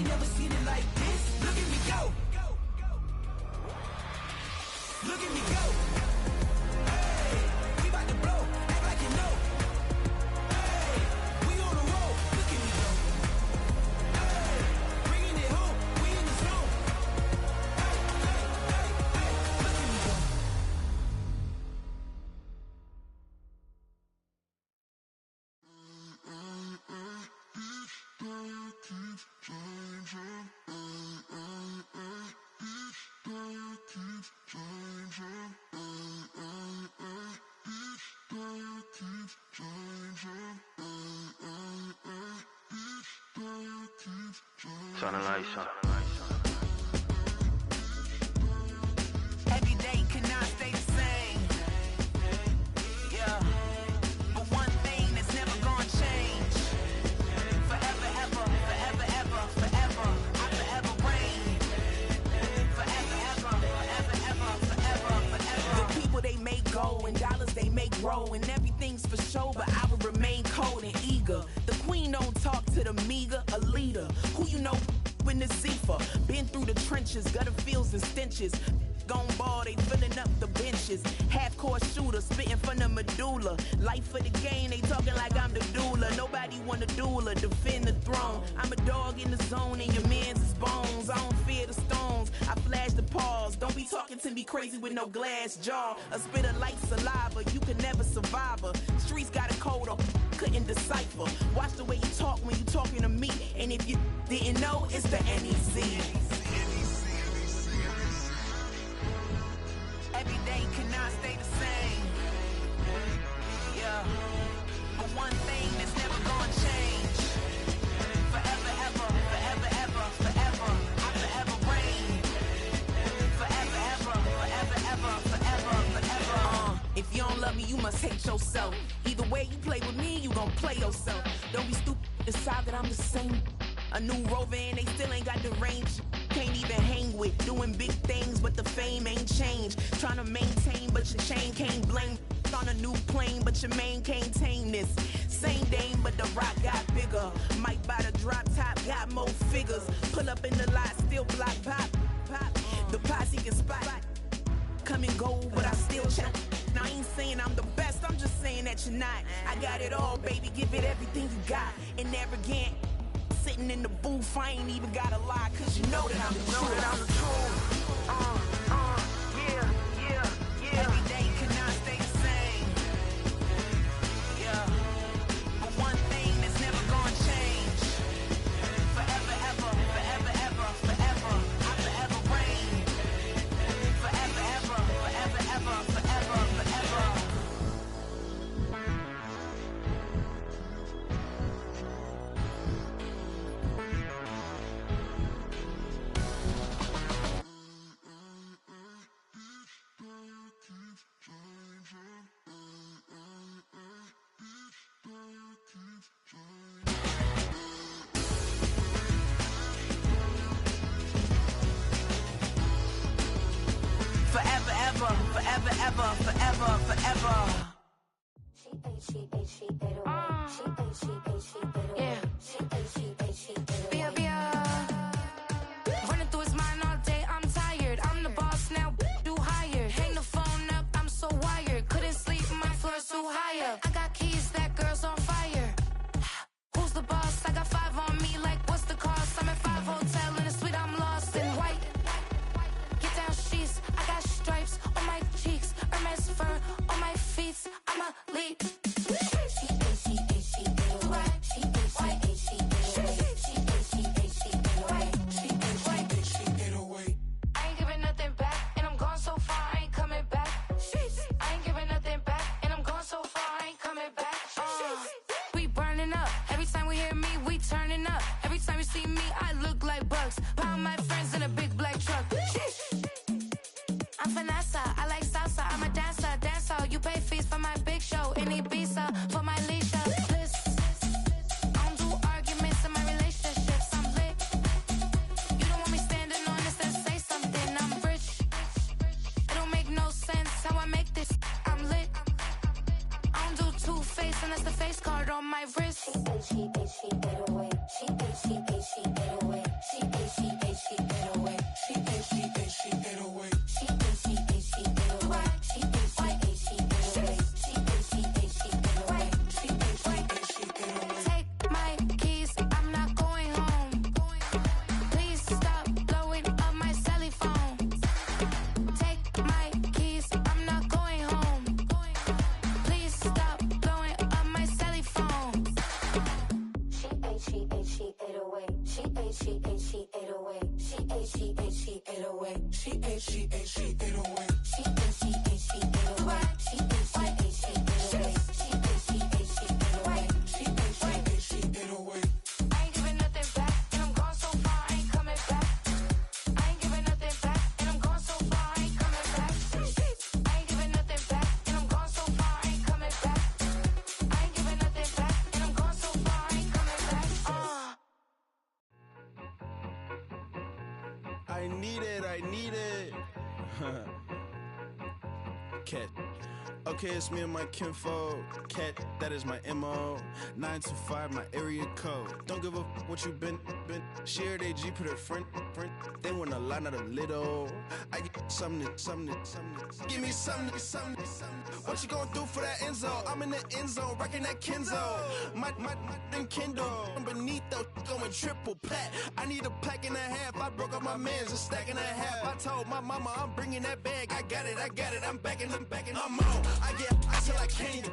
E: ain't never seen it like this. Look at me go. Look at me go. Hey, we about to blow. Act like you know. Hey, we on the road. Look at me go. Hey, bringing it home. We in the zone. Hey, look at me go.
F: Turn the lights on.
E: Every day cannot stay the same. Yeah. But one thing that's never gonna change. Forever, ever, forever, ever, forever. I forever reign. Forever, ever, forever, ever, forever, forever. The people they make go and dollars they make grow and everything's for show, but I will remain cold and eager. The queen don't talk to the meager, a leader. Who you know in the Zephyr? Been through the trenches, gutter fields and stenches. Gone ball, they filling up the benches. Half-court shooter, spitting from the medulla. Life for the game, they talking like I'm the doula. Nobody want a doula, defend the throne. I'm a dog in the zone and your man's is bones. I don't fear the stones, I flash the paws. Don't be talking to me crazy with no glass jaw. A spit of light saliva, you can never survive her. Streets got a code or couldn't decipher. Watch the way you talk when you talking to me. And if you didn't know, it's the NEC. Every day cannot stay the same. Yeah. But one thing that's never gonna change. Forever, ever, forever, ever, forever. I forever reign. Forever, ever, forever, ever, forever, forever. If you don't love me, you must hate yourself. Either way you play with me, you gon' play yourself. Don't be stupid, decide that I'm the same. A new rover and they still ain't got the range. Can't even hang with, doing big things, but the fame ain't changed. Trying to maintain, but your chain can't blame. On a new plane, but your main can't tame this. Same dame, but the rock got bigger. Might buy the drop top, got more figures. Pull up in the lot, still block pop. The posse can spot. Come and go, but I still check. Now I ain't saying I'm the best, I'm just saying that you're not. I got it all, baby, give it everything you got. And never again. Sitting in the booth, I ain't even gotta lie, cause you know that I'm the truth. Yeah. Every day cannot stay the same. Yeah. But one thing that's never gonna change. Forever, ever, forever, ever, forever. I forever reign. Forever, ever, forever, ever, forever, forever. Forever, ever, forever, ever, forever, forever.
G: Running through his mind all day, I'm tired. I'm the boss now, do higher. Hang the phone up, I'm so wired. Couldn't sleep, my floor's too high up. I got keys, that girl's on fire. Who's the boss? I got 5 on me, like what's the cost? I'm at 5 hotel in a suite, I'm lost in white. Get down sheets, I got stripes on my cheeks, Hermes fur on my feet. I'm a lead. I ain't giving nothing back, and I'm gone so far, I ain't coming back. I ain't giving nothing back, and I'm gone so far, I ain't coming back. We burning up. Every time we hear me, we turning up. Every time you see me, I look like bugs. Pound my friends in a big black truck. I'm finesse, I like salsa. I'm a dancer, You pay fees for my big show in Ibiza for my leisure. Bliss. I don't do arguments in my relationships. I'm lit. You don't want me standing on this and say something. I'm rich. It don't make no sense how I make this. I'm lit. I don't do two-face unless the face card on my wrist. She she ate, she ate away. She ate, she ate, she ate away.
E: She ate, she ate, she ate away.
G: She ate, she ate, she ate away. She ate, she ate, she ate away. She ate, she ate, she ate away.
E: She ate, she ate, she ate away.
G: I ain't giving nothing back, and I'm gone so far, I ain't coming back. I ain't giving nothing back, and I'm gone so far, I ain't coming back. I ain't giving nothing back, and I'm gone so far, I ain't coming back. I ain't giving nothing back, and I'm gone so far, I ain't coming back.
E: I need it. Cat. Okay, it's me and my kinfolk. Cat, that is my MO. 9 to 5, my area code. Don't give a what you been. Shared AG, put her friend. They want a lot, not a little. I get something. Give me something. What you gonna do for that Enzo? I'm in the end zone, rocking that Kenzo. My thing Kindle. Beneath though, going triple plat. I need a pack and a half. I broke up my mans, a stack and a half. I told my mama I'm bringing that bag. I got it. I'm backing. I'm on. I get till I candy.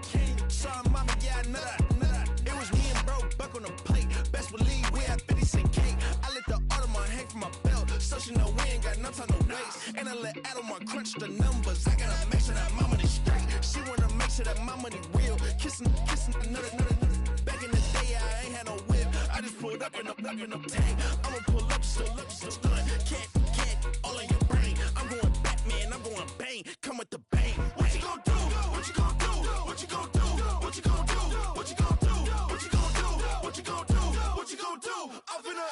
E: Sorry, mama, yeah, I know that. It was me and bro, buck on the plate. Best believe we had 50 cent cake. I let the Audemars hang from my belt, so she know we ain't got no time to waste. And I let Audemars crunch the numbers. I gotta make sure that my money straight. She wanna make sure that my money real. Kissing another. Back in the day, I ain't had no whip. I just pulled up in the tank. I'ma pull up, still stunt. Can't, all in your brain. I'm going Batman, I'm going bang. Come with the bang. What you gon' do? What you gon' do? What you gon' do? What you gon' do? What you gon' do? What you gon' do? What you gon' do? What you gon' do? I'm finna.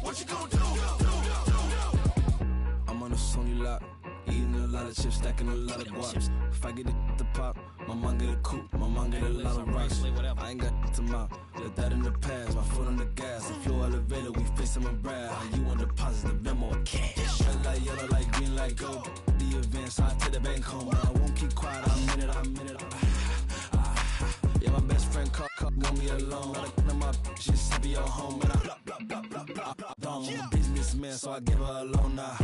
E: What you gon' do? I'm on a Sony lot, eating a lot of chips, stacking a lot of guaps. If I get it the pop, my mom get a coupe, my mom get a lot of rocks. I ain't got to mouth, let that in the past. My foot on the gas, the floor elevator, we facing my brad. How you want deposit the memo or cash? Red light, yellow light, green light, gold. The events, I take the bank home, but I won't keep quiet. I'm in it. Yeah, my best friend call, want me alone. None of my bitches happy your home, and I blah. I'm a businessman, so I give her a loan now.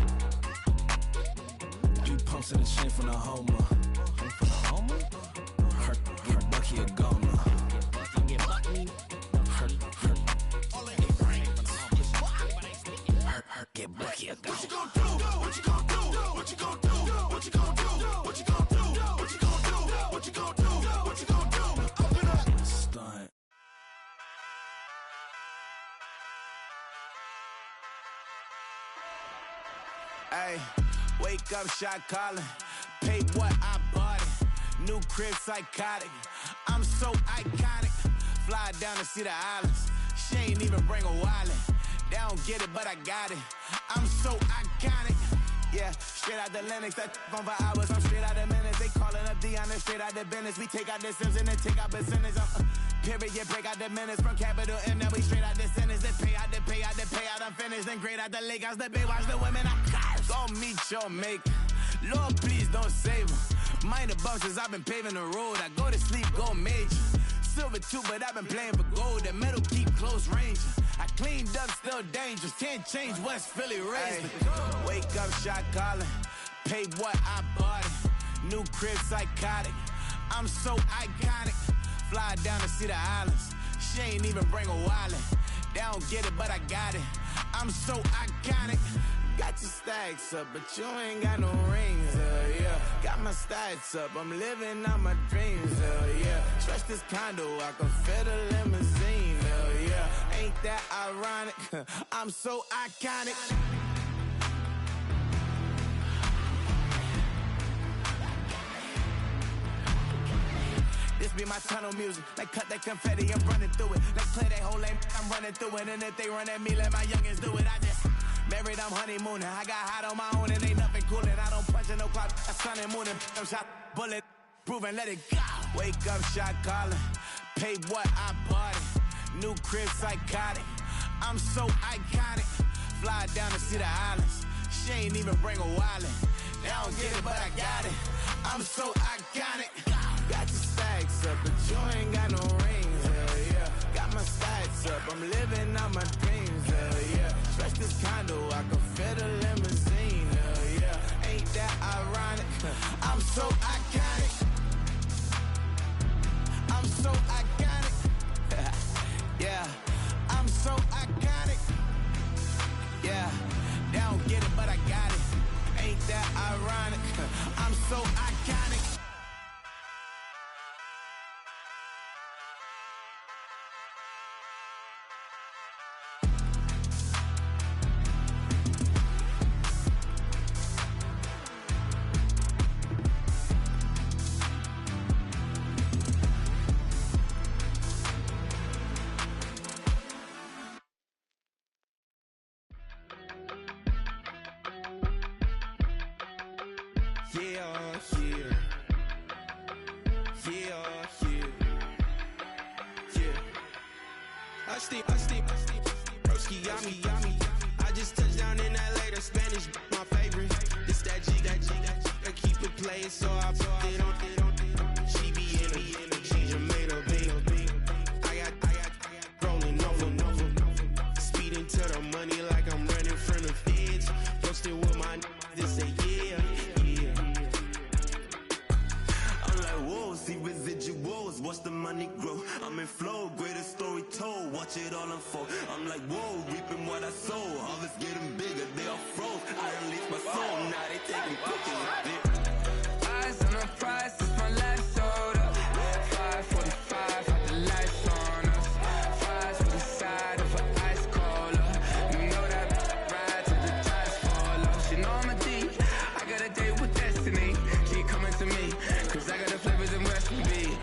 E: 3 pumps in the chain from the Homer. Her Bucky a goner. Her get Bucky a goner. What you gon' do? What you gon' do? What you gon' do? What you gon' do? What you gon' do? What you gon' do? What you gon' do? What you gon' do? Open up. Stunt. Ay, wake up, shot calling. Pay what I bought it. New crib, psychotic. I'm so iconic. Fly down to see the islands. She ain't even bring a wallet. They don't get it, but I got it. I'm so iconic. Yeah, straight out the Lennox, that on for hours. I'm straight out the minutes. They calling up Dion, straight out the business. We take out the Sims and then take out percentage. Period, break out the minutes from capital M. Now we straight out the sentence. They pay out. I'm finished. Then grade out the lake house, the bay, watch the women. I gon' meet your maker. Lord, please don't save them. Minor bumps as I've been paving the road. I go to sleep, go major. Silver too, but I've been playing for gold. The metal keep close range. I cleaned up, still dangerous. Can't change West Philly raised. Wake up, shot calling. Pay what I bought it. New crib, psychotic. I'm so iconic. Fly down to see the islands. She ain't even bring a wallet. They don't get it, but I got it. I'm so iconic. Got your stacks up, but you ain't got no rings, yeah. Got my stats up, I'm living out my dreams, yeah. Stretch this condo, I can fit a limousine, yeah. Ain't that ironic? I'm so iconic. This be my tunnel music. Like cut that confetti, I'm running through it. Like clear that whole lane, I'm running through it. And if they run at me, let my youngins do it. I just married, I'm honeymooning. I got hot on my own and ain't nothing coolin'. I don't punch in no clock, I sun and moonin'. I'm shot, bullet, proven, let it go. Wake up, shot calling. Pay what I bought it. New crib, psychotic. I'm so iconic. Fly down to see the islands. She ain't even bring a wallet. They don't get it, but I got it. I'm so iconic. Got your stacks up, but you ain't got no rings, yeah. Got my stacks up, I'm living out my dreams, yeah. Stretch this condo, I can fit a limousine, yeah. Ain't that ironic? I'm so iconic. I'm so iconic. Broski, yummy. I just touched down in LA, the Spanish, my favorite. This that G. I keep it playing, so I put it on. She be in it, she just made a big. I got rolling over. Speeding to the money like I'm running from the feds. Posted with my this say yeah. I'm like, whoa, see residuals, watch the money grow. I'm in flow, greatest story told, watch it all unfold. I'm like, whoa, reaping what I sow. Harvest getting bigger, they all froze. I unleashed my soul, now they taking pictures.
H: Eyes on the prize, it's my last soda. 5:45, had the lights on us. Fries for the side of an ice cola. You know that ride till the tires fall off. She know I'm a D, I got a date with destiny. She coming to me, cause I got the flavors and recipe.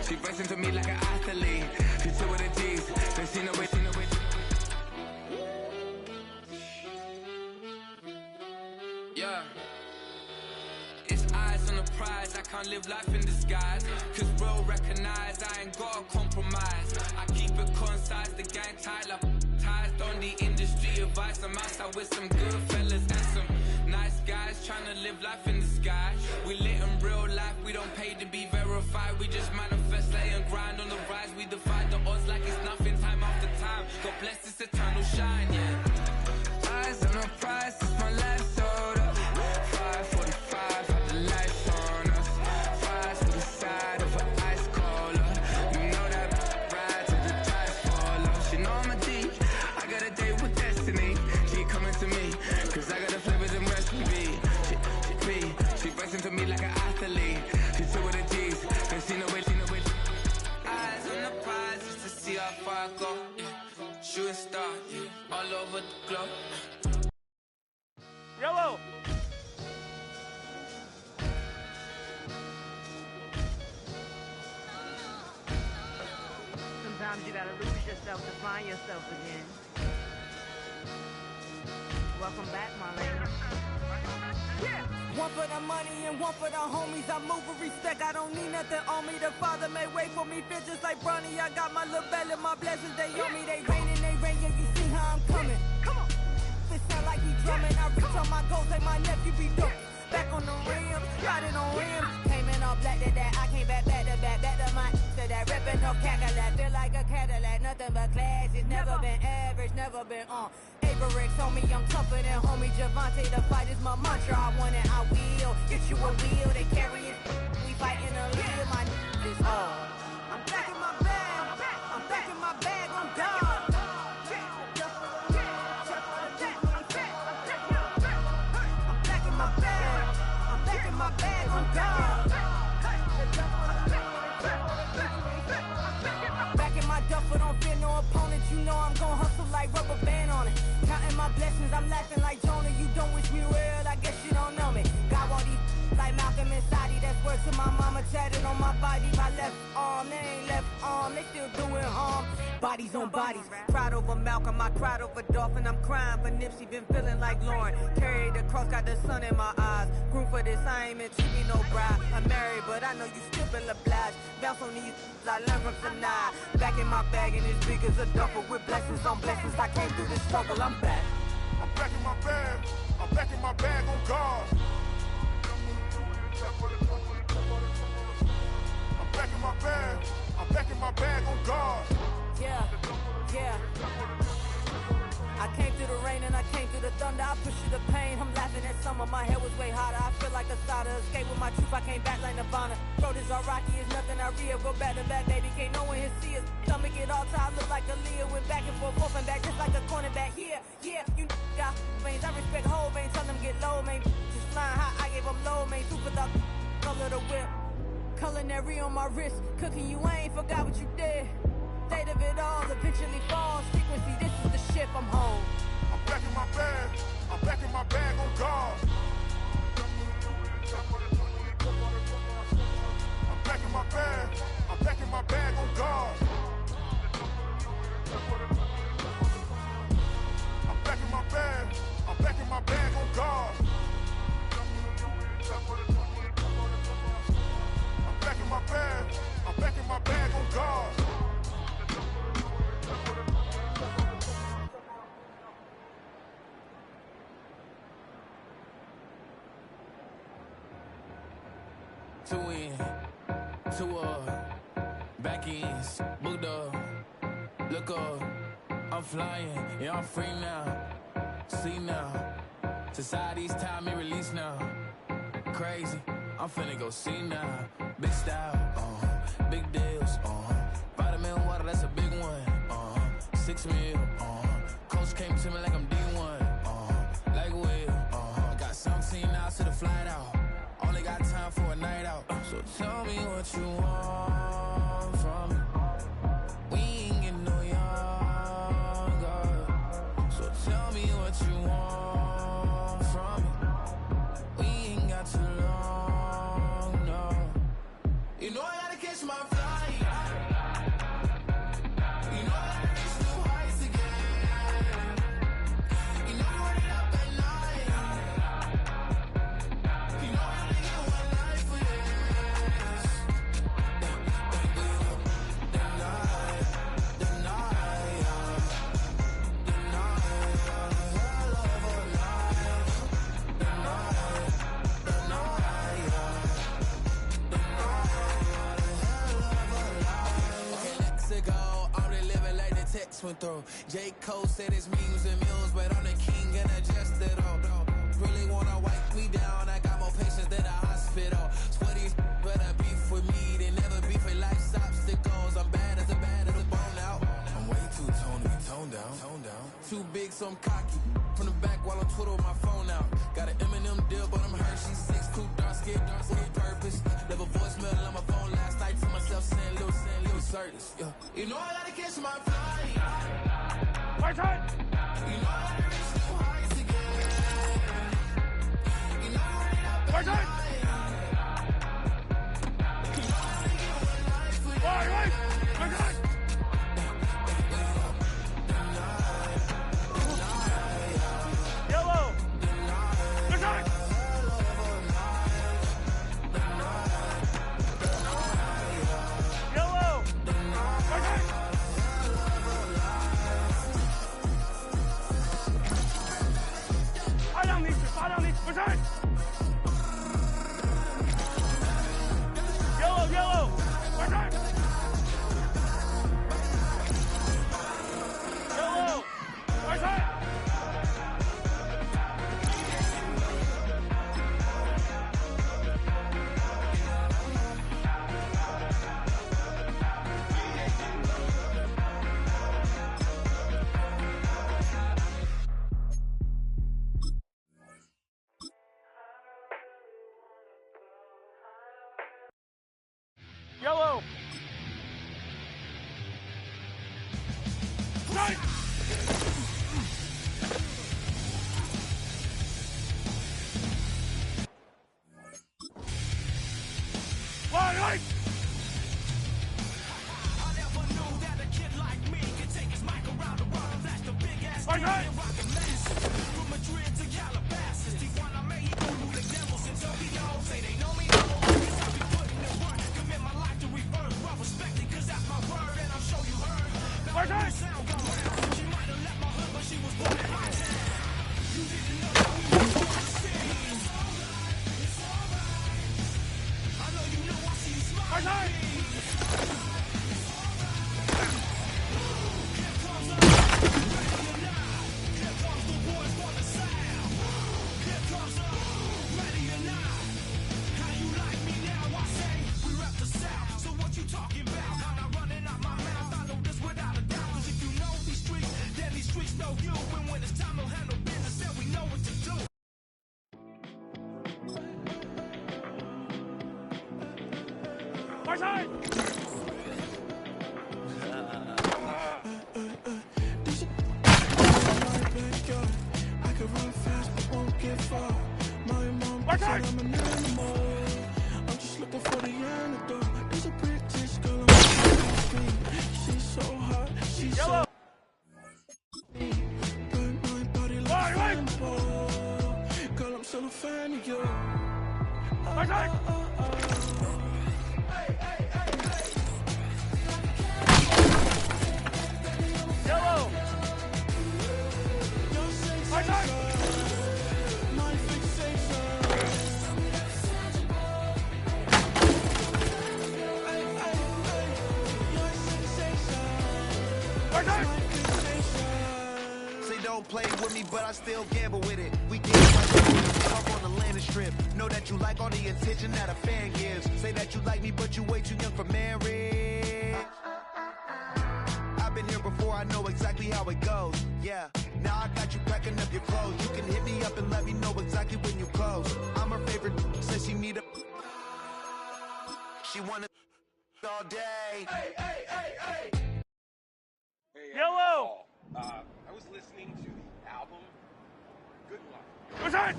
H: She racing to me like an athlete. She two with the G's, then she know it. Yeah. It's eyes on the prize, I can't live life in disguise. Cause real recognize I ain't gotta compromise. I keep it concise, the gang tied up. Ties on the industry advice. I'm outside with some good fellas and some nice guys trying to live life in the sky. We lit in real life, we don't pay to be verified. We just manifest, lay and grind on the rise. We defy the odds like it's nothing, time after time. God bless this eternal shine, yeah. Eyes on the prize, it's my last soda. 5:45, had the lights on us. Fries to the side of an ice cola. You know that ride till the tires fall off. She know I'm a D, I got a date with destiny. She coming to me, cause I got the flavors and recipe. She racing to me like an athlete. She two with the G's, then she know it. Eyes on the prize just to see how far I go. Yeah. Shooting star, yeah. All over the globe.
C: Yellow.
A: Sometimes you gotta lose yourself to find yourself again. Welcome back, Marlena.
I: One for the money and one for the homies. I move with respect, I don't need nothing on me. The Father may wait for me, fit just like Bronny. I got my little belly, my blessings, they on me. They rain, yeah, you see how I'm coming. Come on. It sound like he drumming. I reach on my goals like my nephew be dope. Back on the rim, riding on rim. Came in all black to that, I came back to my to that ripping no Cadillac. Feel like a Cadillac, nothing but class. It's never been average, never been on. Averix on me, I'm tougher than homie Javante. The fight is my mantra, I want it, I will. Get you a wheel, they carry it. We fighting a lead, my is all. I'm back in my bag, I'm back in my bag, I'm done. My bag on God. Back in my duffel, don't fear no opponent. You know I'm gon' hustle like rubber band on it. Counting my blessings, I'm laughing like Jonah. You don't wish me well, I guess you don't know me. Got all these like Malcolm and Sadie. That's word to my mama, tatted on my body. My left arm, they ain't left arm, they still doing harm. Bodies on bodies, proud over Malcolm, I cried over Dolphin. I'm crying for Nipsey, been feeling like Lauren. Carried the cross, got the sun in my eyes. Grew for this, I ain't meant to be no bride. I'm married, but I know you still feel obliged. Bounce on these, I learned from tonight. Back in my bag, and it's big as a duffel. With blessings on blessings, I came through the struggle, I'm back.
C: I'm back in my bag, I'm back in my bag on God. I'm back in my bag, I'm back in my bag on God.
I: Yeah. I came through the rain and I came through the thunder. I pushed through the pain, I'm laughing at summer. My head was way hotter, I feel like a starter. Escape with my truth, I came back like Nirvana. Road is all rocky, it's nothing I real. Go back to back, baby, can't no one here see us. Stomach it all tied, look like a Leah. Went back and forth and back, just like a cornerback. Yeah, you got veins, I respect whole veins. Tell them get low, man. Just flying high, I gave them low, man. Super the color the whip. Culinary on my wrist, cooking you, I ain't forgot what you did. State of it all eventually falls. Frequency, this is the ship, I'm home.
C: I'm back in my bag, I'm back in my bag on God. I'm back in my bag, I'm back in my bag on God. I'm back in my bag, I'm back in my bag on God. I'm back in my bag, I'm back in my bag on God.
H: Two in, two back ends, booked up. Look up, I'm flying, yeah, I'm free now. See now, society's time me release now. Crazy, I'm finna go see now. Big style, big deals, vitamin water, that's a big one. 6 mil, coach came to me like I'm D1, like Will. I got 17 hours to the flight out. Only got time for a night out. So tell me what you want from me. We ain't getting no younger. So tell me what you want from me. We ain't got too long, no. You know I gotta catch my flight. You know I gotta reach new heights again. You know I'm running up at night. You know I only get one life for this. The night, the night, hell of a life. The night, the night, okay, let's go. I'm the living like the text went through. J. Cole said it's memes and mules, but I'm the king and adjusted all. Really wanna wipe me down. I got more patience than a hospital. Swear these better beef with me than never beef with life's obstacles. I'm bad as a bone out. I'm way too toned to be toned down. Too big, so I'm cocky. From the back while I'm Twitter with my phone out. Got an Eminem deal, but I'm Hershey. 6'2", dark skin with purpose. Never voicemail on my phone last night to myself saying little Curtis, yeah. You know I gotta catch my flight.
C: Right side.
H: You know I gotta reach new heights again. You know I'm running up at
C: Right side.
H: night. You know I only get one life for this.
C: Right. Right side. Yellow. Right side. Yellow. Right side. I don't need to. Right side. Yellow. Right side. Yellow. Right side. Yellow. Right. Right.
E: I never knew that a kid like me could take his mic around the world and flash the big ass
C: Right, right.
E: and rock and masses. From Madrid to Calabasas, Tijuana, Mexico, the devils in Tokyo. Say they know me, no, cause I be putting in work. Commit my life to reverse, well respected, cause that's my word, and I'm sure you heard. Now
C: Right, right.
E: the sound go round. She might have left my hood, but she was born in my town. You didn't know that we was born to sing. It's alright. I know you know I see you smiling.
C: Right side. Right side.
J: I could run fast but won't get far. My mom
C: Right
J: said
C: side.
J: I'm an animal. I'm just looking for the antidote. There's a British girl on my screen. She's so hot, she's
C: Yellow.
J: so burn my body like
C: Right,
J: a
C: right.
J: flammable. Girl, I'm still a fan of you.
C: Right side. Yellow. Right side.
J: My fixation.
E: Say don't play with me, but I still gamble with it. We get up on the landing strip. Know that you like all the attention that a fan gives. Say that you like me, but you way too young for marriage. I've been here before, I know exactly how it goes. Yeah, now I got you packing up your clothes. You can hit me up and let me know exactly when you close. I'm her favorite, says she need a. She wanna all day.
C: Hey, hey, hey, hey!
K: Hey,
C: Yellow!
K: I was listening to the album. Good luck.
C: What's that?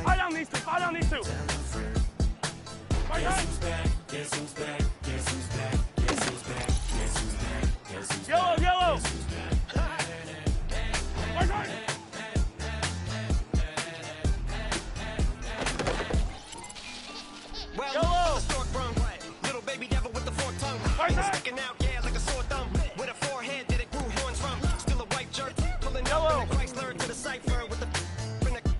C: Fight on these two, fight on these two. Guess who's back? Guess who's back? Guess who's back? Guess who's back? Guess who's back? Guess who's back? Yellow, yellow. What's that?
E: Well,
C: Yellow.
E: a stork brung, little baby devil with the forked tongue.
C: What's that?
E: Sticking out, yeah, like a sore thumb. With a forehead that it grew horns from. Still a white jerk, pulling
C: Yellow.
E: up in a Chrysler to the cipher with the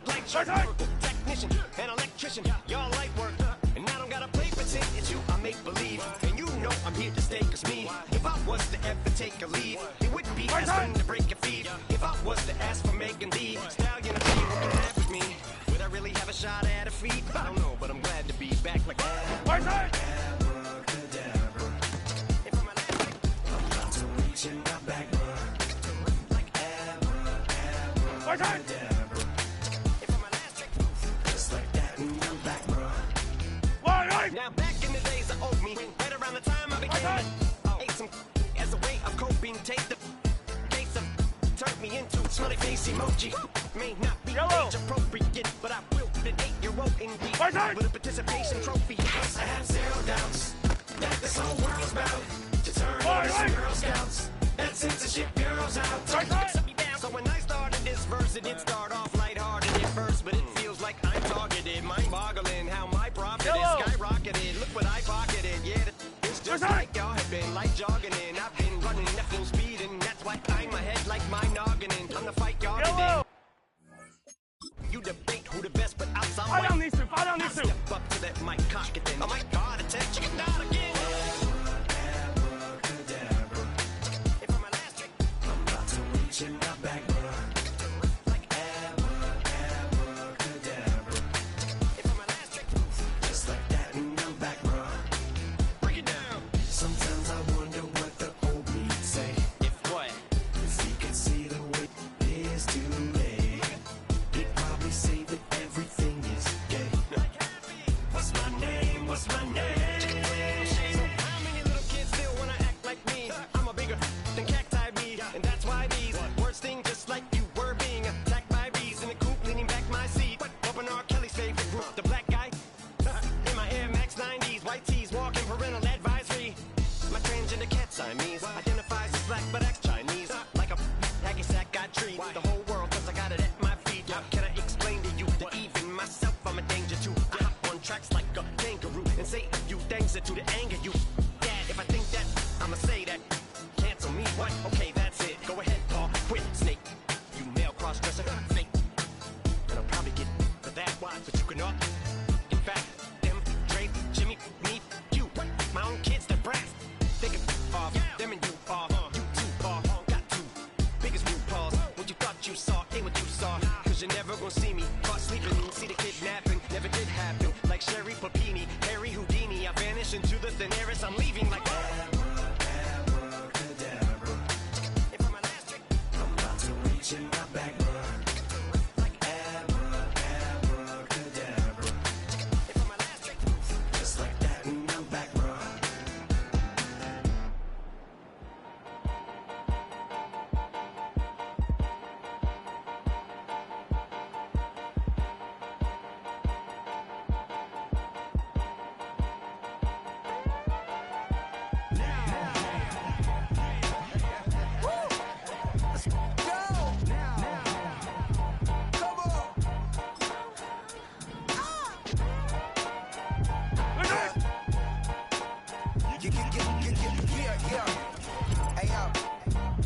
E: light shirt.
C: What's that?
E: Technician, an electrician, y'all light work. And I don't gotta play pretend, it's you I make believe. And you know I'm here to stay, cause me, if I was to ever take a lead, it would be asking to break your feet. If I was to ask for making the stallion of me, what can happen with me? Would I really have a shot at a feat? I don't know, but I'm glad to be back like that.
C: What's that? What's that?
E: Now back in the days of old me, right around the time I became ate some as a way of coping. Take the case of turned me into smelly face emoji. May not be age appropriate, but I will put an 8-year-old indeed with a participation trophy. Yes, I have zero doubts that this whole world's about to turn into Girl Scouts and censorship girls out. So when I started this verse, it did start off lighthearted at first, but it feels like I'm targeted, mind-boggling how my profit is skyrocketed. Look what I pocketed, yeah, it's just like y'all have been like jogging in. I've been running at full speed, and that's why I'm ahead like my noggin. I'm the fight y'all in. You debate who the best, but outside
C: Fight on these two, fight on these two.
E: Step up to that mic, cock it then. Oh my God, attempt chicken down again. If I'm my last trick, I'm about to reach in my back, bro. Like abracadabra. If I'm my last trick, just like that, and I'm back, bro. Break it down. Sometimes I wonder what the old me say. If what? If he could see the way it is today, he'd probably say that everything is gay. What's my name? What's my name? So how many little kids still wanna act like me? I'm a bigger than cacti me, and that's why these words sting just like you were being attacked by bees in the coop, leaning back my seat. Open R. Kelly's favorite group, the black guy. In my Air Max 90s, white tees, walking parental advisory. My transgender cat Siamese identifies as black but acts Chinese. Like a hacky sack I treat the whole world cause I got it at my feet. How can I explain to you that even myself I'm a danger to? I hop on tracks like a kangaroo and say a few things that to the anger you. Dad, if I think that, I'ma say that. Cancel me, what? Okay, that's it. Go ahead, Paul, quit, snake. You male cross-dresser, fake. And I'll probably get for that, but you can not. In fact, them, Dre, Jimmy, me, you. My own kids, they're brats. They can off, them and you off. You two off, got two. Biggest blue paws. What you thought you saw ain't what you saw. Cause you're never gonna see me caught sleeping. See the kidnapping, never did happen. Like Sherry Papini, Harry Houdini. I vanish into the thin air as I'm leaving like abracadabra. If I'm my last trick, I'm about to reach in my back, bro. Like abracadabra. If I'm my last trick, just like that, and I'm back, bro.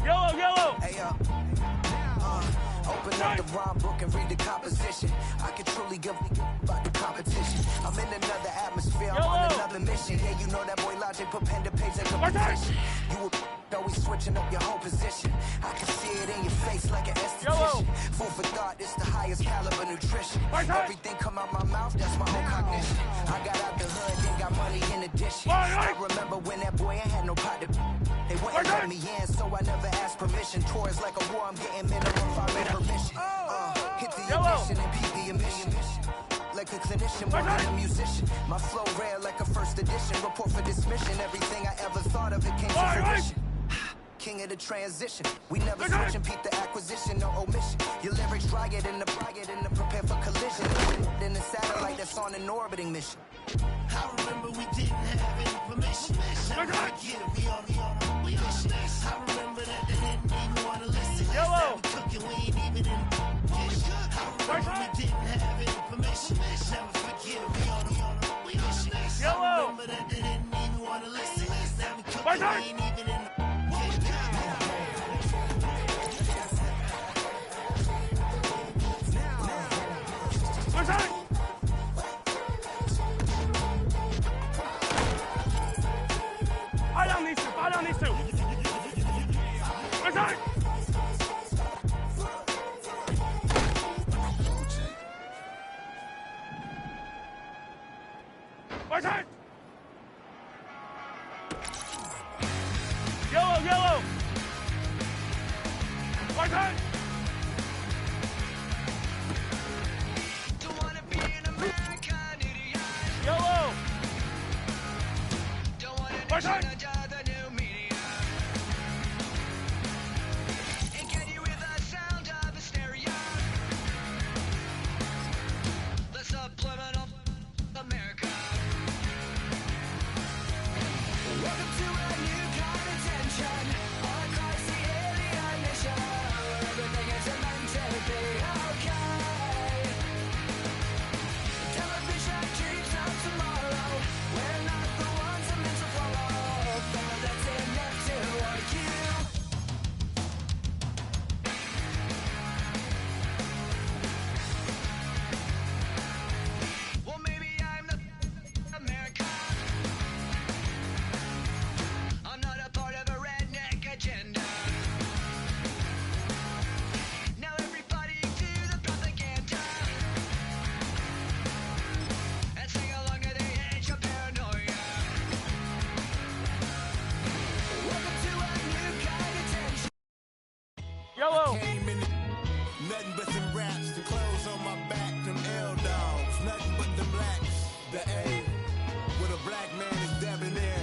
C: Yellow, yellow.
L: Hey, open up the rhyme book and read the composition. I can truly give about the competition. I'm in another atmosphere, I'm on another mission.
E: vision. Yeah, you know that boy Logic put pen to page like a position. You were always switching up your whole position. I can see it in your face like an esthetician. Food for thought, it's the highest caliber nutrition. Everything come out my mouth, that's my own cognition. I got out the hood, then got money in addition. I remember when that boy ain't had no pot to. They wouldn't let me in, so I never asked permission. Tours like a war, I'm getting minimum 5 minute permission. Hit the ignition and beat the emission. Like a clinician, more than a musician. My flow rare like a first edition. Report for dismission. Everything I ever thought of, it came to fruition. King of the transition. We never switch and peep the acquisition, no omission. Your lyrics dry it in the prepare for collision. Then the satellite that's on an orbiting mission.
L: I remember we didn't have any permission. Never forget, we on a mission. I remember that they didn't even want to listen. Now we cooking, we ain't even in the kitchen. I remember we didn't have any permission. Never forget, we on a mission. I remember that they didn't even want to listen. Now we cooking, we ain't even in the kitchen.
C: Fire down these two. Where's that? Where's that? Yellow. Where's that?
E: Don't wanna be an American idiot.
C: Yellow.
E: Don't wanna
C: Where's that? Yellow.
L: Nothing but them raps, the clothes on my back, them L-dogs. Nothing but them blacks. The A, with a black man is debonair.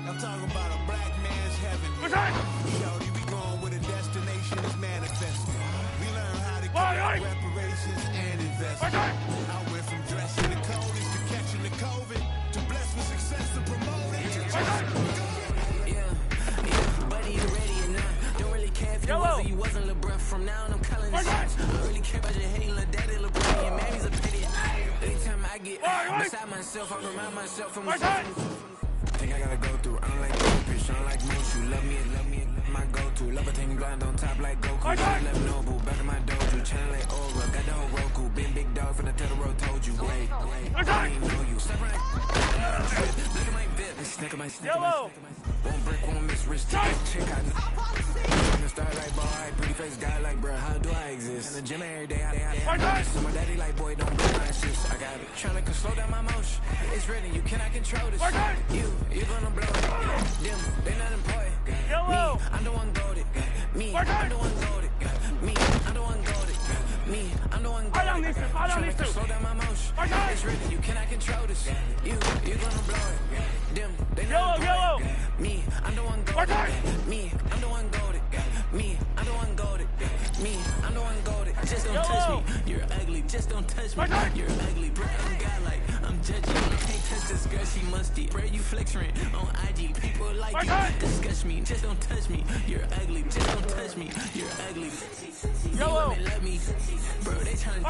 L: I'm talking about a black man's heaven. Shorty, we going where the destination is manifesting. We learn how to get reparations and invest. I went from dressing the coldest to catching the COVID to blessed with success to promote it.
H: Buddy, you ready or not? Don't really care if you was or you wasn't LeBron. From now on, I'm calling the shots. I don't really care about your hating little daddy, LeBron. Your mammy's a pity. Anytime I get beside myself, I remind myself of myself. Think I gotta go through. I don't like bitch, I don't like most. You love me, my go-to. Love a thing blind on top like Goku. Let me know, boo. Back in my dojo, channel like Aura. Got the whole Roku. Big dog from the Tether Road. Told you, wait. I ain't know you. Step right. Look at my bit. Snick of my One brick, one miss, wrist, check out. I'm a star like boy, pretty face guy like bruh, how do I exist? In the gym every day, I so my daddy like boy, don't do my shit. I got it. Trying to slow down my motion. It's written, you cannot control this. You're gonna blow it. Them, they not important. Me, I'm the one goated. Me, I'm the one goated. Me, I'm the one goated. Me, I'm the one goated. Trying to slow down my motion. It's written, you cannot control this. You're gonna blow it. Them, they not important. Me, I'm the one goated. Me, I'm the one goated. Me, I'm the one goated. Me, I'm the one goated. Just don't touch me. You're ugly. Just don't touch me. You're ugly. Bro, I'm God like I'm judging. You can't touch this girl. She musty. Bro, you flexing on IG. People like you. Disgust me. Just don't touch me. You're ugly. Just don't touch me. You're ugly. You women love me. Bro, they trying to.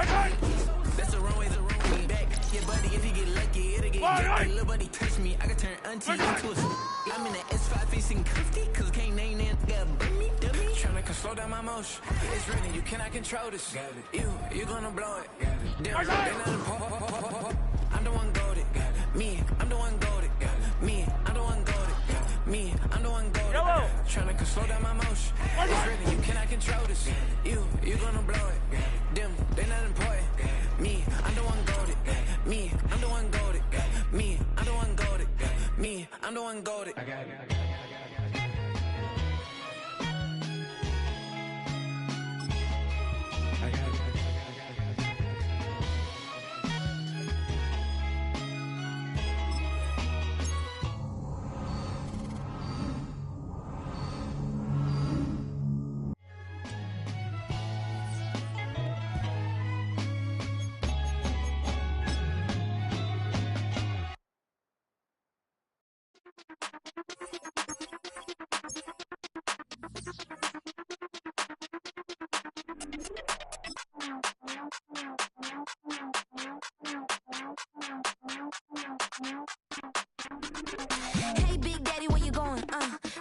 H: That's the wrong way. The wrong way. Back. Yeah, buddy. If you get lucky, it'll get yucky. Little buddy touch me. I can turn auntie into a. I'm in the S5 facing comfy. Cause can't name that. Dummy. Trying to slow down my motion. It's written, you cannot control this. You're gonna blow it. I'm the one goated. Me, I'm the one goated.
E: slow down my motion. It's rhythm, you cannot control this. You gonna blow it. Them, they not important. Me, I'm the one goated. Me, I'm the one goated. Me, I'm the one goated. Me, I'm the one goated.
G: Hey, Big Daddy, where you going?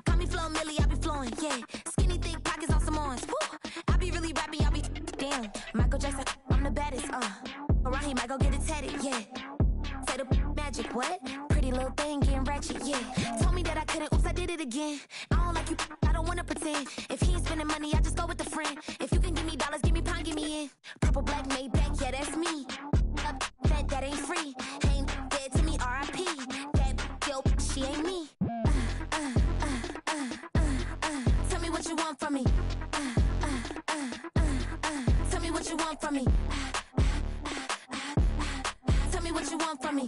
G: Call me Flo Millie, I be flowing, yeah. Skinny, thick pockets on some ones. Woo! I be really rapping, I be damn. Michael Jackson, I'm the baddest, Around here, might go get it tatted, yeah. Say the magic, what? Pretty little thing getting ratchet, yeah. Told me that I couldn't, oops, I did it again. I don't like you, I don't wanna pretend. If he ain't spending money, I just go with the friend. If you can give me dollars, give me pound, give me in. Purple, black, made back, yeah, that's me. That ain't free. Ain't dead to me, R.I.P. That yo, she ain't me. Tell me what you want from me. Tell me what you want from me. Tell me what you want from me.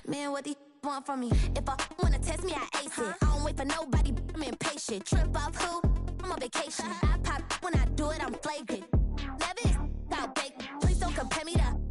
G: Man, what do you want from me? If I wanna test me, I ace it. I don't wait for nobody, I'm impatient. Trip off who? I'm on vacation. I pop when I do it, I'm flagrant. Never is out bake. Please don't compare me to